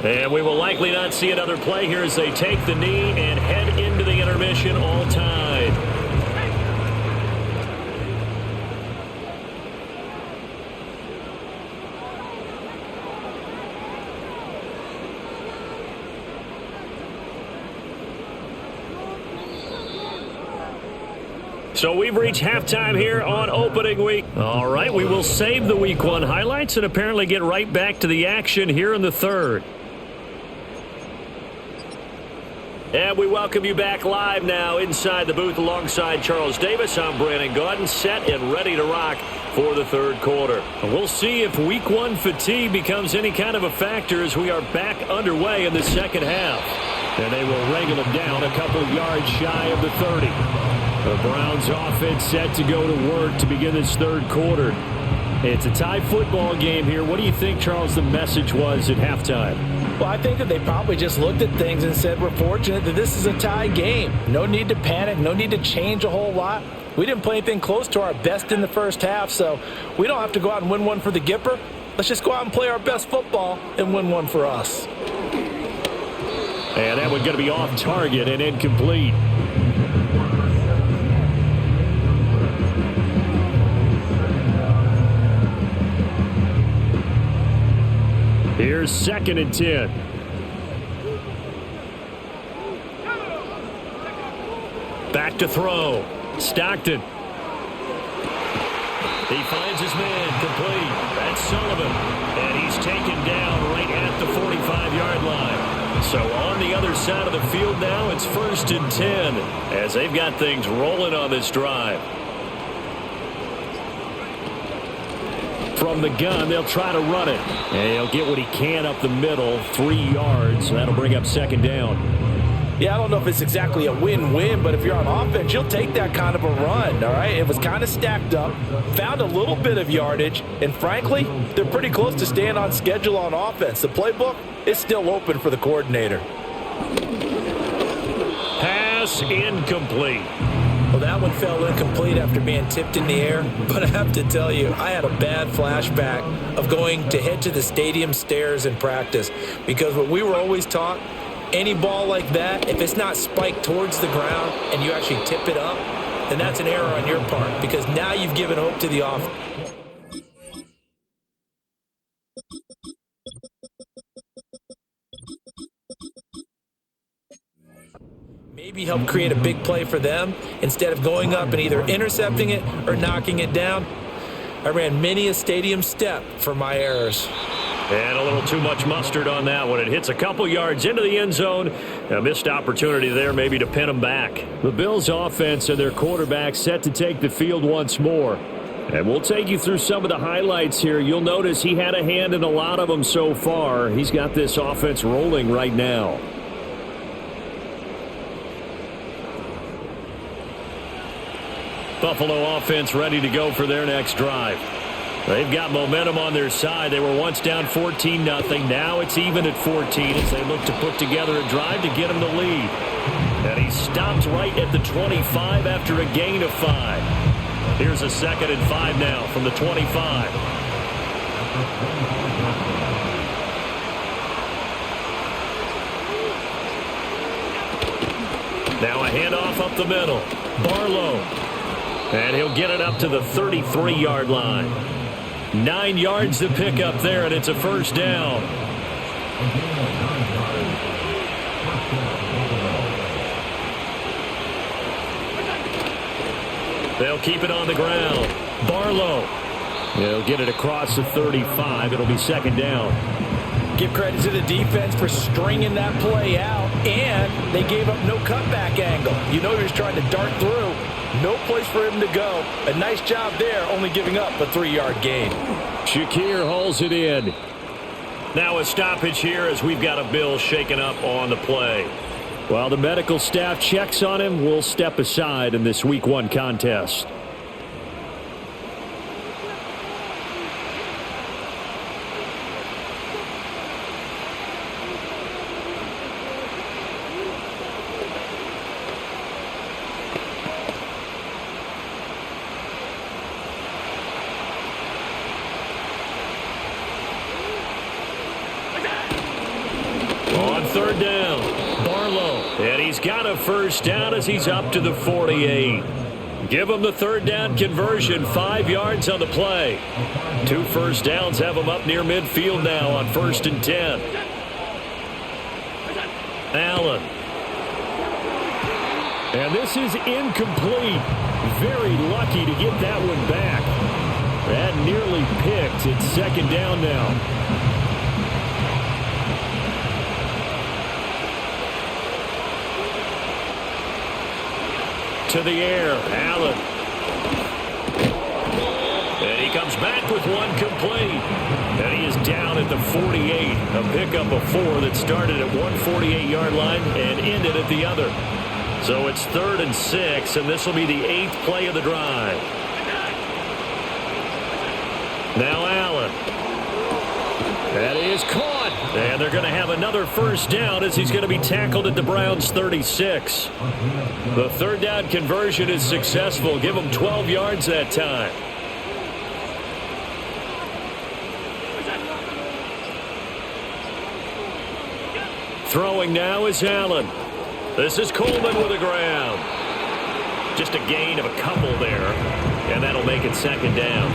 And we will likely not see another play here as they take the knee and head into the intermission all tied. So we've reached halftime here on opening week. All right, we will save the week one highlights and apparently get right back to the action here in the third. And we welcome you back live now inside the booth alongside Charles Davis. I'm Brandon Gaudin, set and ready to rock for the third quarter. We'll see if week one fatigue becomes any kind of a factor as we are back underway in the second half. And they will wrangle it down a couple yards shy of the 30. The Browns offense set to go to work to begin this third quarter. It's a tie football game here. What do you think, Charles, the message was at halftime? Well, I think that they probably just looked at things and said, we're fortunate that this is a tie game. No need to panic. No need to change a whole lot. We didn't play anything close to our best in the first half, so we don't have to go out and win one for the Gipper. Let's just go out and play our best football and win one for us. And that one's going to be off target and incomplete. Here's 2nd and 10. Back to throw. Stockton. He finds his man complete. That's Sullivan. And he's taken down right at the 45-yard line. So on the other side of the field now, it's 1st and 10 as they've got things rolling on this drive. From the gun, they'll try to run it. And he'll get what he can up the middle, 3 yards. That'll bring up 2nd down. Yeah, I don't know if it's exactly a win-win, but if you're on offense, you'll take that kind of a run, all right? It was kind of stacked up, found a little bit of yardage, and frankly, they're pretty close to staying on schedule on offense. The playbook is still open for the coordinator. Pass incomplete. Well, that one fell incomplete after being tipped in the air, but I have to tell you, I had a bad flashback of going to head to the stadium stairs in practice because what we were always taught, any ball like that, if it's not spiked towards the ground and you actually tip it up, then that's an error on your part because now you've given hope to the offense. Maybe help create a big play for them instead of going up and either intercepting it or knocking it down. I ran many a stadium step for my errors. And a little too much mustard on that one. It hits a couple yards into the end zone. A missed opportunity there maybe to pin them back. The Bills offense and their quarterback set to take the field once more. And we'll take you through some of the highlights here. You'll notice he had a hand in a lot of them so far. He's got this offense rolling right now. Buffalo offense ready to go for their next drive. They've got momentum on their side. They were once down 14-0. Now it's even at 14 as they look to put together a drive to get them the lead. And he stopped right at the 25 after a gain of 5. Here's a 2nd and 5 now from the 25. Now a handoff up the middle. Barlow. And he'll get it up to the 33-yard line. 9 yards to pick up there, and it's a 1st down. They'll keep it on the ground. Barlow. He'll get it across the 35. It'll be 2nd down. Give credit to the defense for stringing that play out, and they gave up no cutback angle. You know he was trying to dart through. No place for him to go. A nice job there, only giving up a 3-yard gain. Shakir hauls it in. Now a stoppage here as we've got a Bill shaken up on the play. While the medical staff checks on him, we'll step aside in this Week 1 contest. On 3rd down, Barlow. And he's got a 1st down as he's up to the 48. Give him the 3rd down conversion, 5 yards on the play. 2 1st downs have him up near midfield now on 1st and 10. Allen. And this is incomplete. Very lucky to get that one back. That nearly picked. It's second down now. To the air, Allen. And he comes back with one complete. And he is down at the 48. A pickup of 4 that started at one 48-yard line and ended at the other. So it's 3rd and 6, and this will be the 8th play of the drive. Now Allen. That is caught. And they're going to have another first down as he's going to be tackled at the Browns' 36. The 3rd down conversion is successful. Give him 12 yards that time. Throwing now is Allen. This is Coleman with the ground. Just a gain of a couple there, and that'll make it second down.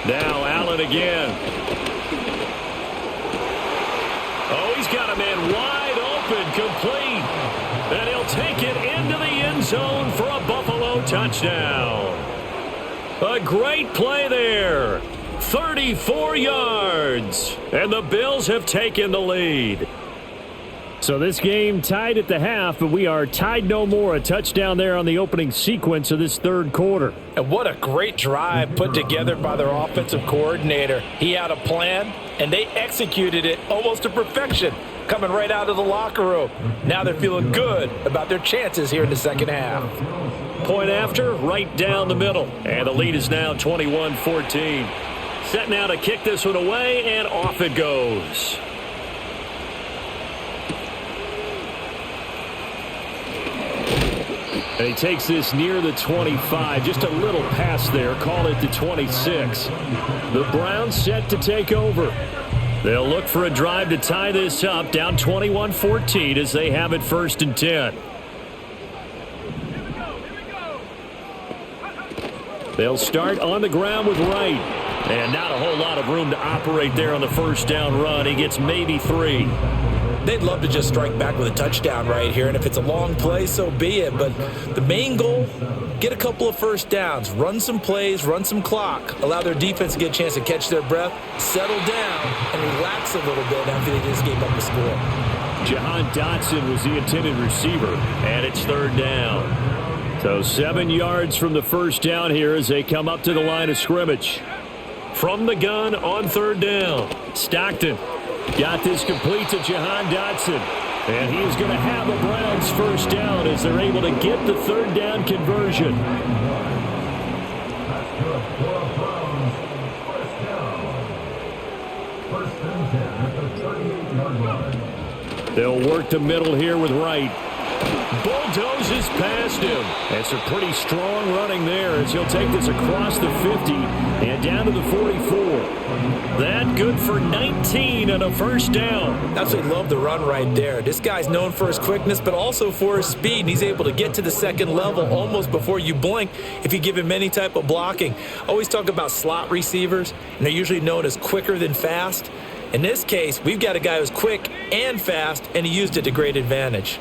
Now Allen again. Oh, he's got a man wide open, complete. And he'll take it into the end zone for a Buffalo touchdown. A great play there. 34 yards. And the Bills have taken the lead. So this game tied at the half, but we are tied no more. A touchdown there on the opening sequence of this 3rd quarter. And what a great drive put together by their offensive coordinator. He had a plan, and they executed it almost to perfection, coming right out of the locker room. Now they're feeling good about their chances here in the second half. Point after, right down the middle. And the lead is now 21-14. Set now to kick this one away, and off it goes. And he takes this near the 25. Just a little pass there. Call it the 26. The Browns set to take over. They'll look for a drive to tie this up. Down 21-14 as they have it 1st and 10. They'll start on the ground with Wright. And not a whole lot of room to operate there on the first down run. He gets maybe 3. They'd love to just strike back with a touchdown right here, and if it's a long play, so be it. But the main goal, get a couple of first downs, run some plays, run some clock, allow their defense to get a chance to catch their breath, settle down, and relax a little bit after they just gave up a score. Jahan Dotson was the intended receiver, and it's 3rd down. So 7 yards from the first down here as they come up to the line of scrimmage. From the gun on 3rd down, Stockton got this complete to Jahan Dotson. And he is going to have the Browns first down as they're able to get the 3rd down conversion. They'll work the middle here with Wright. Bulldozes past him. And some pretty strong running there as he'll take this across the 50 and down to the 44. That good for 19 and a first down. Absolutely love the run right there. This guy's known for his quickness, but also for his speed. And he's able to get to the second level almost before you blink if you give him any type of blocking. Always talk about slot receivers, and they're usually known as quicker than fast. In this case, we've got a guy who's quick and fast, and he used it to great advantage.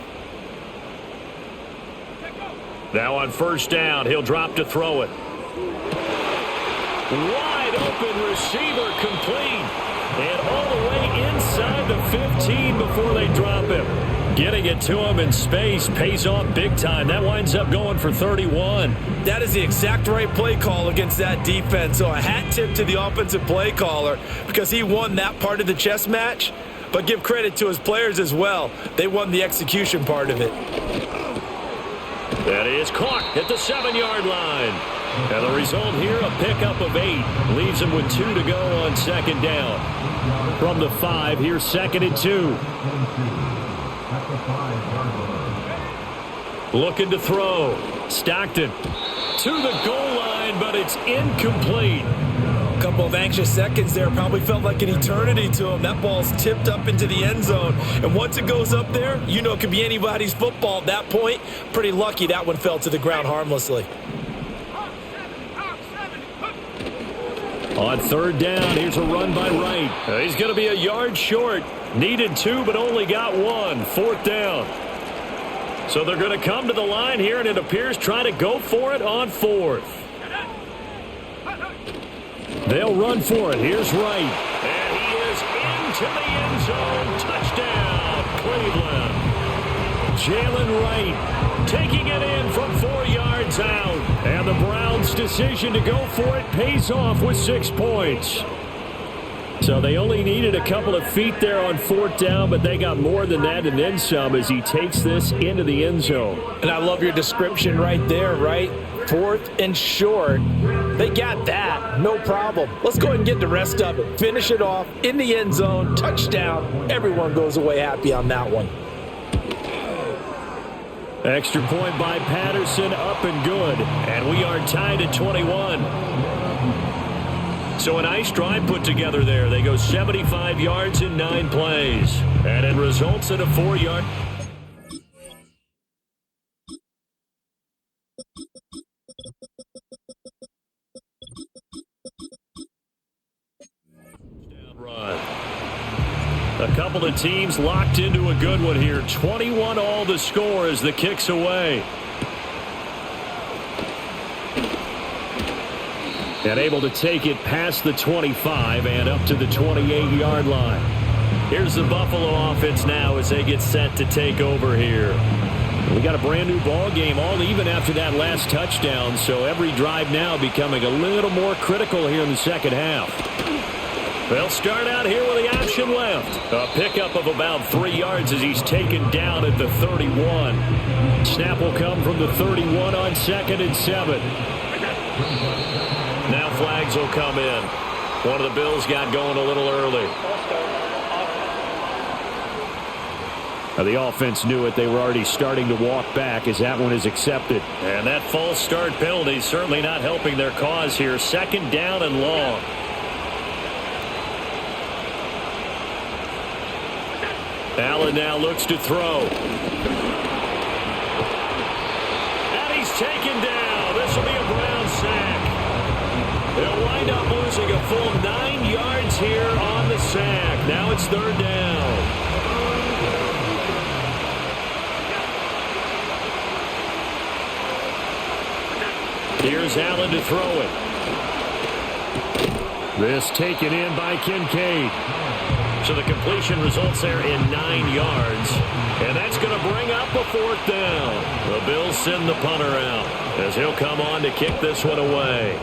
Now on first down, he'll drop to throw it. Wide open receiver complete. And all the way inside the 15 before they drop him. Getting it to him in space pays off big time. That winds up going for 31. That is the exact right play call against that defense. So a hat tip to the offensive play caller because he won that part of the chess match. But give credit to his players as well. They won the execution part of it. That is caught at the 7-yard line. And the result here, a pickup of 8. Leaves him with 2 to go on second down. From the 5, here's 2nd and 2. Looking to throw. Stockton to the goal line, but it's incomplete. A couple of anxious seconds there. Probably felt like an eternity to him. That ball's tipped up into the end zone. And once it goes up there, you know it could be anybody's football at that point. Pretty lucky that one fell to the ground harmlessly. On third down, here's a run by Wright. He's going to be a yard short. Needed 2, but only got 1. Fourth down. So they're going to come to the line here, and it appears trying to go for it on 4th. They'll run for it. Here's Wright. And he is into the end zone. Touchdown, Cleveland. Jalen Wright taking it in from 4 yards out. And the Browns' decision to go for it pays off with 6 points. So they only needed a couple of feet there on 4th down, but they got more than that and then some as he takes this into the end zone. And I love your description right there, right? 4th and short. They got that. No problem. Let's go ahead and get the rest of it. Finish it off in the end zone. Touchdown. Everyone goes away happy on that one. Extra point by Patterson, up and good. And we are tied at 21. So a nice drive put together there. They go 75 yards in 9 plays. And it results in a 4-yard. Run. A couple of teams locked into a good one here. 21 all the score as the kick's away. And able to take it past the 25 and up to the 28-yard line. Here's the Buffalo offense now as they get set to take over here. We got a brand new ball game, all even after that last touchdown, so every drive now becoming a little more critical here in the second half. They'll start out here with the option left. A pickup of about 3 yards as he's taken down at the 31. Snap will come from the 31 on 2nd and 7. Now flags will come in. One of the Bills got going a little early. Now the offense knew it. They were already starting to walk back as that one is accepted. And that false start penalty certainly not helping their cause here. 2nd down and long. Allen now looks to throw. And he's taken down. This will be a Brown sack. They'll wind up losing a full 9 yards here on the sack. Now it's 3rd down. Here's Allen to throw it. This taken in by Kincaid. So the completion results there in 9 yards. And that's going to bring up a 4th down. The Bills send the punter out as he'll come on to kick this one away.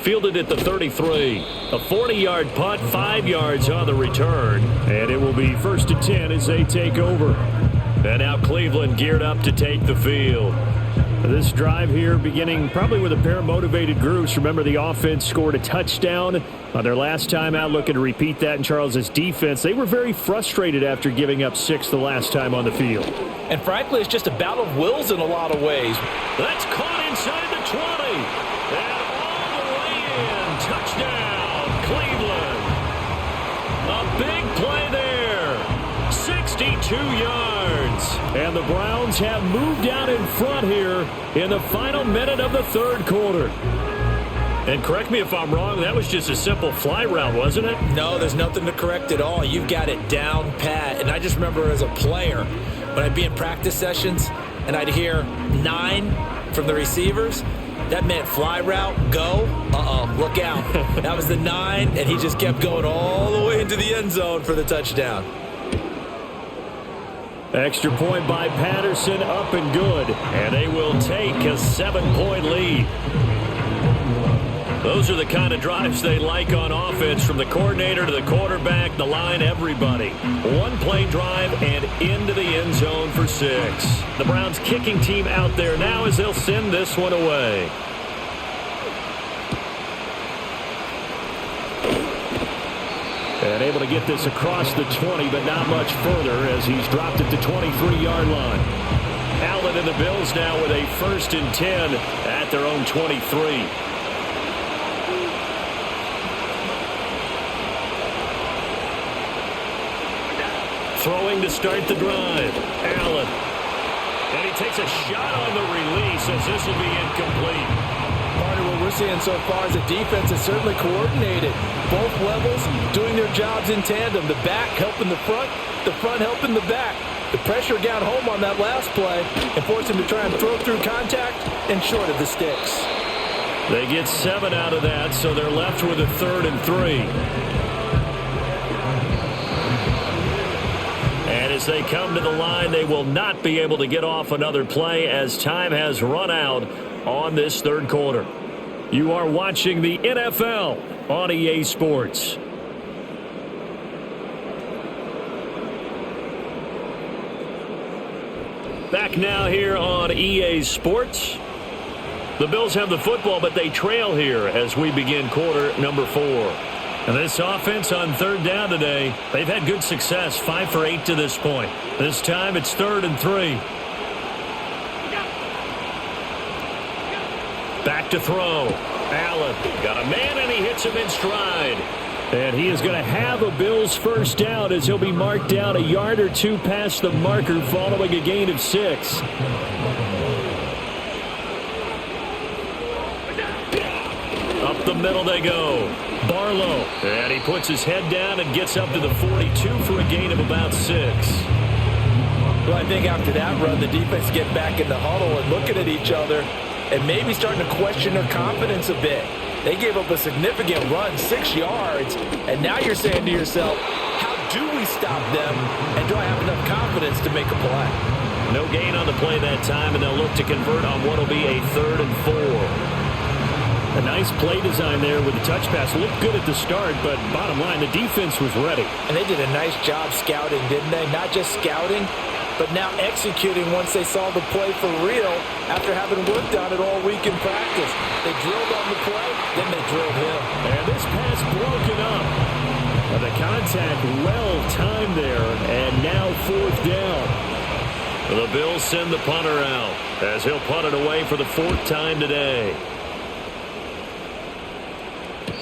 Fielded at the 33. A 40-yard punt, 5 yards on the return. And it will be 1st and 10 as they take over. And now Cleveland geared up to take the field. This drive here beginning probably with a pair of motivated groups. Remember, the offense scored a touchdown on their last time out. Looking to repeat that in Charles's defense. They were very frustrated after giving up 6 the last time on the field. And frankly, it's just a battle of wills in a lot of ways. That's caught inside the 20. And all the way in. Touchdown, Cleveland. A big play there. 62 yards. And the Browns have moved out in front here in the final minute of the 3rd quarter. And correct me if I'm wrong, that was just a simple fly route, wasn't it? No, there's nothing to correct at all. You've got it down pat. And I just remember as a player, when I'd be in practice sessions and I'd hear 9 from the receivers, that meant fly route, go, look out. That was the 9, and he just kept going all the way into the end zone for the touchdown. Extra point by Patterson, up and good. And they will take a 7-point lead. Those are the kind of drives they like on offense, from the coordinator to the quarterback, the line, everybody. 1-play drive and into the end zone for 6. The Browns kicking team out there now as they'll send this one away. And able to get this across the 20, but not much further as he's dropped at the 23-yard line. Allen and the Bills now with a 1st and 10 at their own 23. Throwing to start the drive. Allen. And he takes a shot on the release as this will be incomplete. Marty, what we're seeing so far is the defense is certainly coordinated. Both levels doing their jobs in tandem. The back helping the front helping the back. The pressure got home on that last play and forced him to try and throw through contact and short of the sticks. They get 7 out of that, so they're left with a 3rd and 3. And as they come to the line, they will not be able to get off another play as time has run out on this 3rd quarter. You are watching the NFL on EA Sports. Back now here on EA Sports. The Bills have the football, but they trail here as we begin quarter number 4. And this offense on 3rd down today, they've had good success, 5 for 8 to this point. This time it's 3rd and 3. Back to throw. Allen got a man, and he hits him in stride. And he is going to have a Bills first down as he'll be marked down a yard or 2 past the marker following a gain of 6. Up the middle they go. Barlow. And he puts his head down and gets up to the 42 for a gain of about 6. Well, I think after that run, the defense get back in the huddle and looking at each other and maybe starting to question their confidence a bit. They gave up a significant run, 6 yards, and now you're saying to yourself, how do we stop them, and do I have enough confidence to make a play? No gain on the play that time, and they'll look to convert on what will be a 3rd and 4. A nice play design there with the touch pass. Looked good at the start, but bottom line, the defense was ready. And they did a nice job scouting, didn't they? Not just scouting, but now executing once they saw the play for real after having worked on it all week in practice. They drilled on the play, then they drilled him. And this pass broken up. And the contact well timed there, and now 4th down. The Bills send the punter out as he'll punt it away for the 4th time today.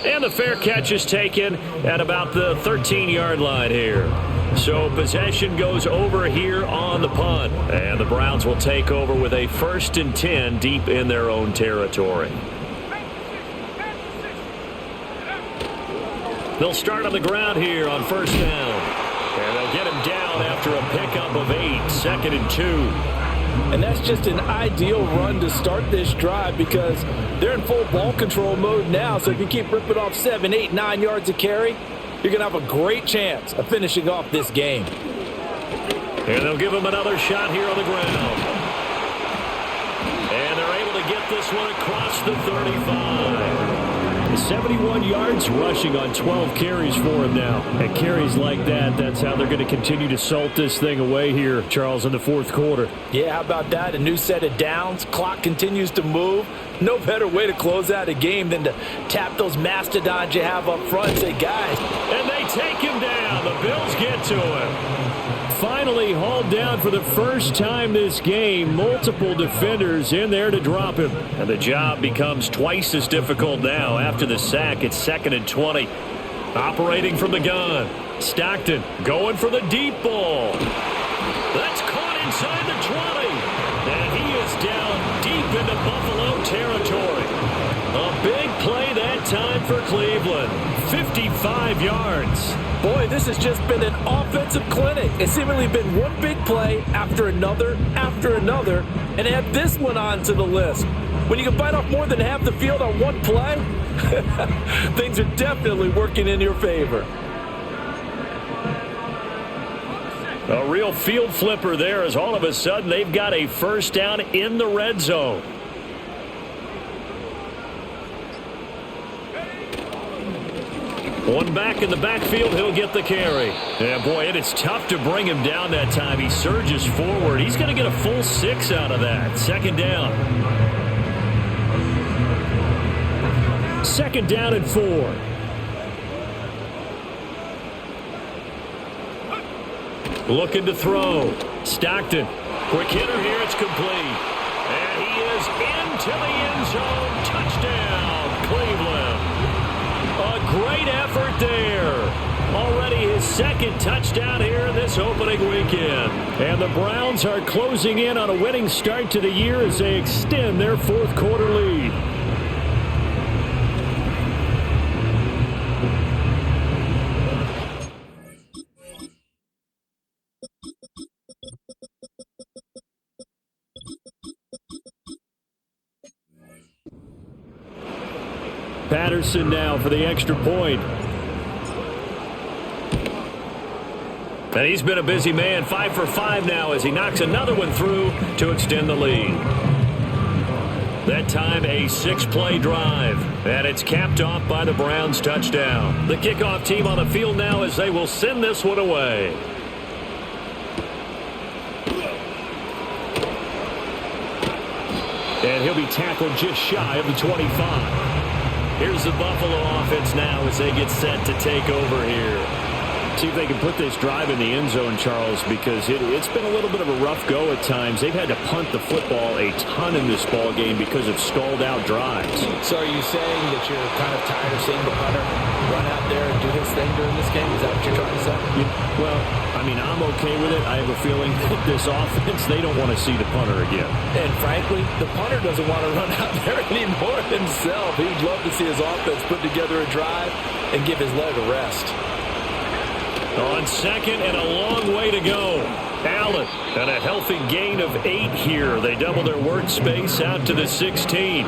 And the fair catch is taken at about the 13-yard line here. So possession goes over here on the punt. And the Browns will take over with a 1st and 10 deep in their own territory. They'll start on the ground here on 1st down. And they'll get him down after a pickup of 8, 2nd and 2. And that's just an ideal run to start this drive because they're in full ball control mode now. So if you keep ripping off 7, 8, 9 yards of carry, you're going to have a great chance of finishing off this game. And they'll give him another shot here on the ground. And they're able to get this one across the 35. 71 yards rushing on 12 carries for him now. And carries like that, that's how they're going to continue to salt this thing away here, Charles, in the 4th quarter. Yeah, how about that? A new set of downs. Clock continues to move. No better way to close out a game than to tap those mastodons you have up front and say, guys. And they take him down. The Bills get to him. Finally hauled down for the first time this game. Multiple defenders in there to drop him. And the job becomes twice as difficult now. After the sack, it's 2nd and 20. Operating from the gun. Stockton going for the deep ball. That's caught inside the 20. And he is down deep into Buffalo territory. A big play that time for Cleveland. 55 yards. Boy, this has just been an offensive clinic. It's seemingly been one big play after another, and add this one onto the list. When you can bite off more than half the field on one play, things are definitely working in your favor. A real field flipper there as all of a sudden they've got a first down in the red zone. One back in the backfield, he'll get the carry. Yeah, boy, it is tough to bring him down that time. He surges forward. He's going to get a full 6 out of that. 2nd down. 2nd down and 4. Looking to throw. Stockton. Quick hitter here. It's complete. And he is into the end zone. Touchdown, Cleveland. A great effort there. Already his 2nd touchdown here this opening weekend. And the Browns are closing in on a winning start to the year as they extend their 4th quarter lead. Patterson now for the extra point. And he's been a busy man, 5 for 5 now as he knocks another one through to extend the lead. That time a 6-play drive, and it's capped off by the Browns touchdown. The kickoff team on the field now as they will send this one away. And he'll be tackled just shy of the 25. Here's the Buffalo offense now as they get set to take over here. See if they can put this drive in the end zone, Charles, because it's been a little bit of a rough go at times. They've had to punt the football a ton in this ball game because of stalled-out drives. So are you saying that you're kind of tired of seeing the punter run out there and do his thing during this game? Is that what you're trying to say? Yeah, well, I mean, I'm okay with it. I have a feeling that this offense, they don't want to see the punter again. And frankly, the punter doesn't want to run out there anymore himself. He'd love to see his offense put together a drive and give his leg a rest. On second and a long way to go. Allen and a healthy gain of 8 here. They double their workspace out to the 16.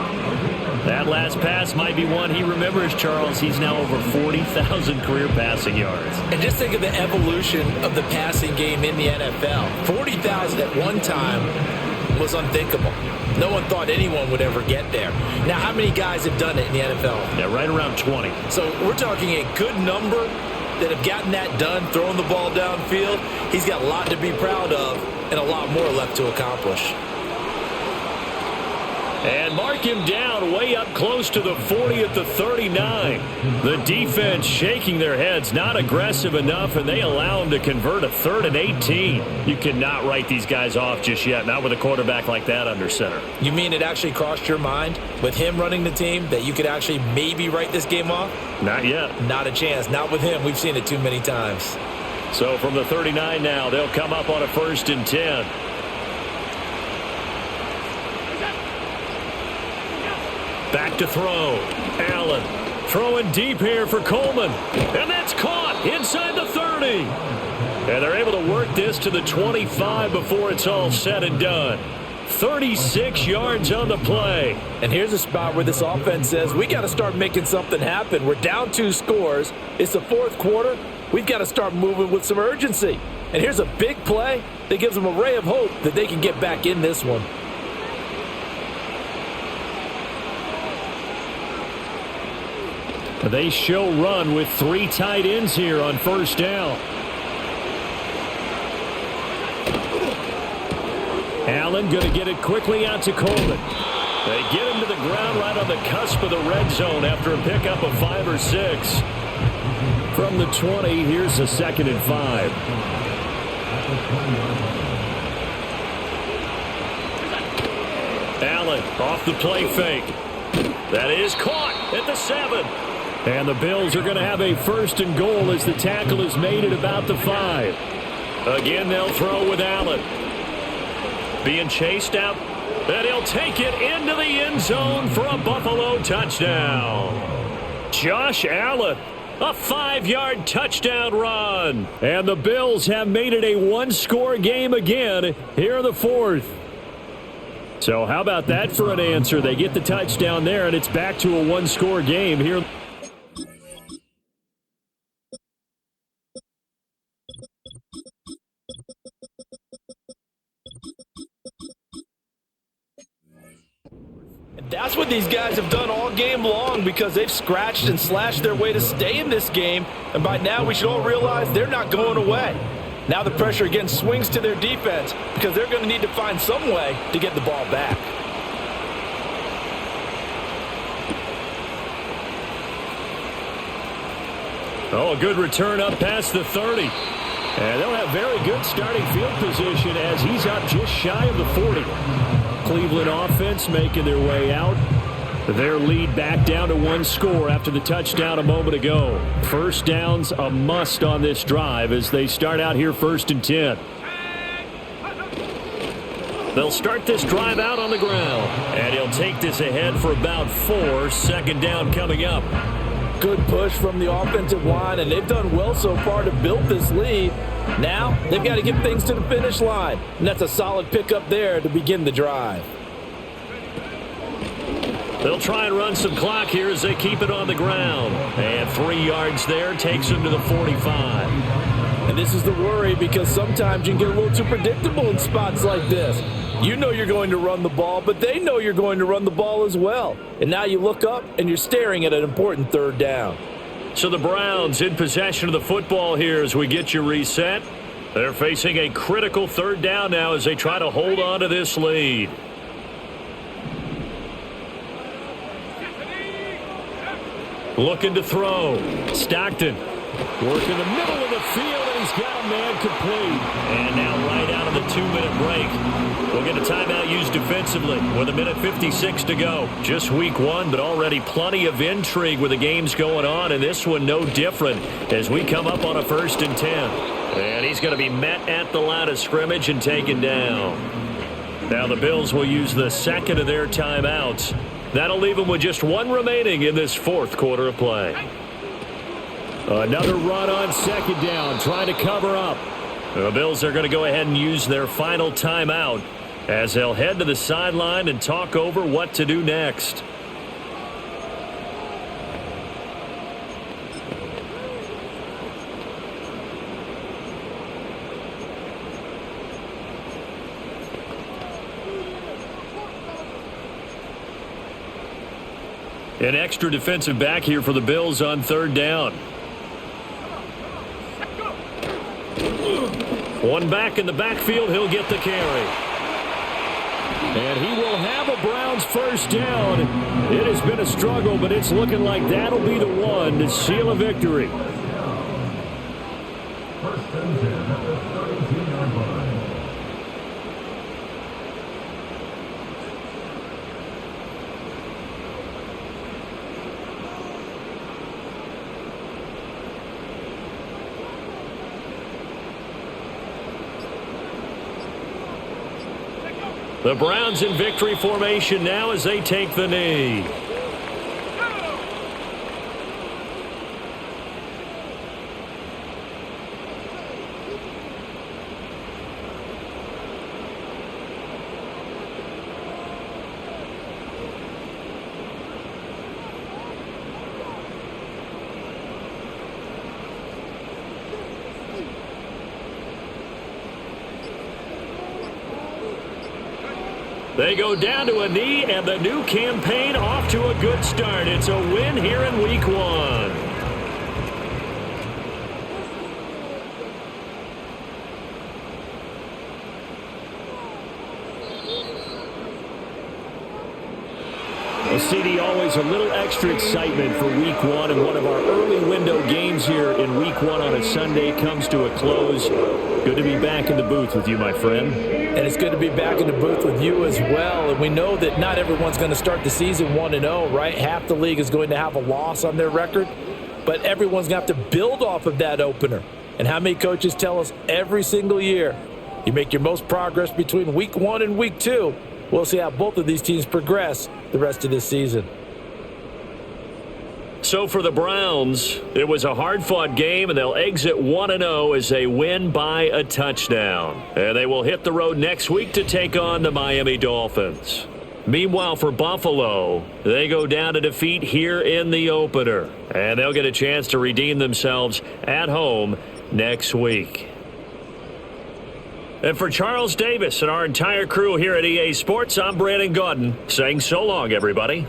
That last pass might be one he remembers, Charles. He's now over 40,000 career passing yards. And just think of the evolution of the passing game in the NFL. 40,000 at one time was unthinkable. No one thought anyone would ever get there. Now, how many guys have done it in the NFL? Yeah, right around 20. So we're talking a good number that have gotten that done, throwing the ball downfield. He's got a lot to be proud of and a lot more left to accomplish. And mark him down way up close to the 40 at the 39. The defense shaking their heads, not aggressive enough, and they allow him to convert a 3rd and 18. You cannot write these guys off just yet, not with a quarterback like that under center. You mean it actually crossed your mind with him running the team that you could actually maybe write this game off? Not yet. Not a chance. Not with him. We've seen it too many times. So from the 39 now, they'll come up on a 1st and 10. Back to throw. Allen throwing deep here for Coleman. And that's caught inside the 30. And they're able to work this to the 25 before it's all said and done. 36 yards on the play. And here's a spot where this offense says, we got to start making something happen. We're down 2 scores. It's the 4th quarter. We've got to start moving with some urgency. And here's a big play that gives them a ray of hope that they can get back in this one. They show run with 3 tight ends here on 1st down. Allen going to get it quickly out to Coleman. They get him to the ground right on the cusp of the red zone after a pickup of 5 or 6. From the 20, here's a 2nd and 5. Allen off the play fake. That is caught at the 7. And the Bills are going to have a 1st and goal as the tackle is made at about the 5. Again, they'll throw with Allen. Being chased out, and he'll take it into the end zone for a Buffalo touchdown. Josh Allen, a 5-yard touchdown run. And the Bills have made it a 1-score game again here in the 4th. So how about that for an answer? They get the touchdown there, and it's back to a 1-score game here. That's what these guys have done all game long because they've scratched and slashed their way to stay in this game. And by now we should all realize they're not going away. Now the pressure again swings to their defense because they're going to need to find some way to get the ball back. Oh, a good return up past the 30. And they'll have very good starting field position as he's up just shy of the 40. Cleveland offense making their way out. Their lead back down to 1 score after the touchdown a moment ago. 1st down's a must on this drive as they start out here 1st and 10. They'll start this drive out on the ground. And he'll take this ahead for about 4. 2nd down coming up. Good push from the offensive line, and they've done well so far to build this lead. Now they've got to get things to the finish line, and that's a solid pickup there to begin the drive. They'll try and run some clock here as they keep it on the ground. And 3 yards there takes them to the 45. And this is the worry because sometimes you can get a little too predictable in spots like this. You know you're going to run the ball, but they know you're going to run the ball as well. And now you look up and you're staring at an important third down. So the Browns in possession of the football here as we get you reset. They're facing a critical third down now as they try to hold on to this lead. Looking to throw. Stockton working the middle of the field, and he's got a man complete. And now right out of the 2-minute break. We'll get a timeout used defensively with 1:56 to go. Just week 1, but already plenty of intrigue with the games going on, and this one no different as we come up on a 1st and 10. And he's going to be met at the line of scrimmage and taken down. Now the Bills will use the second of their timeouts. That'll leave them with just 1 remaining in this 4th quarter of play. Another run on 2nd down, trying to cover up. The Bills are going to go ahead and use their final timeout as they'll head to the sideline and talk over what to do next. An extra defensive back here for the Bills on 3rd down. One back in the backfield, he'll get the carry. And he will have a Browns 1st down. It has been a struggle, but it's looking like that'll be the one to seal a victory. The Browns in victory formation now as they take the knee. They go down to a knee, and the new campaign off to a good start. It's a win here in week 1. Well, CD, always a little extra excitement for week 1, and one of our early window games here in week 1 on a Sunday comes to a close. Good to be back in the booth with you, my friend. And it's good to be back in the booth with you as well. And we know that not everyone's going to start the season 1-0, right? Half the league is going to have a loss on their record. But everyone's going to have to build off of that opener. And how many coaches tell us every single year, you make your most progress between week 1 and week 2. We'll see how both of these teams progress the rest of this season. So for the Browns, it was a hard-fought game, and they'll exit 1-0 as they win by a touchdown. And they will hit the road next week to take on the Miami Dolphins. Meanwhile, for Buffalo, they go down to defeat here in the opener. And they'll get a chance to redeem themselves at home next week. And for Charles Davis and our entire crew here at EA Sports, I'm Brandon Gaudin saying so long, everybody.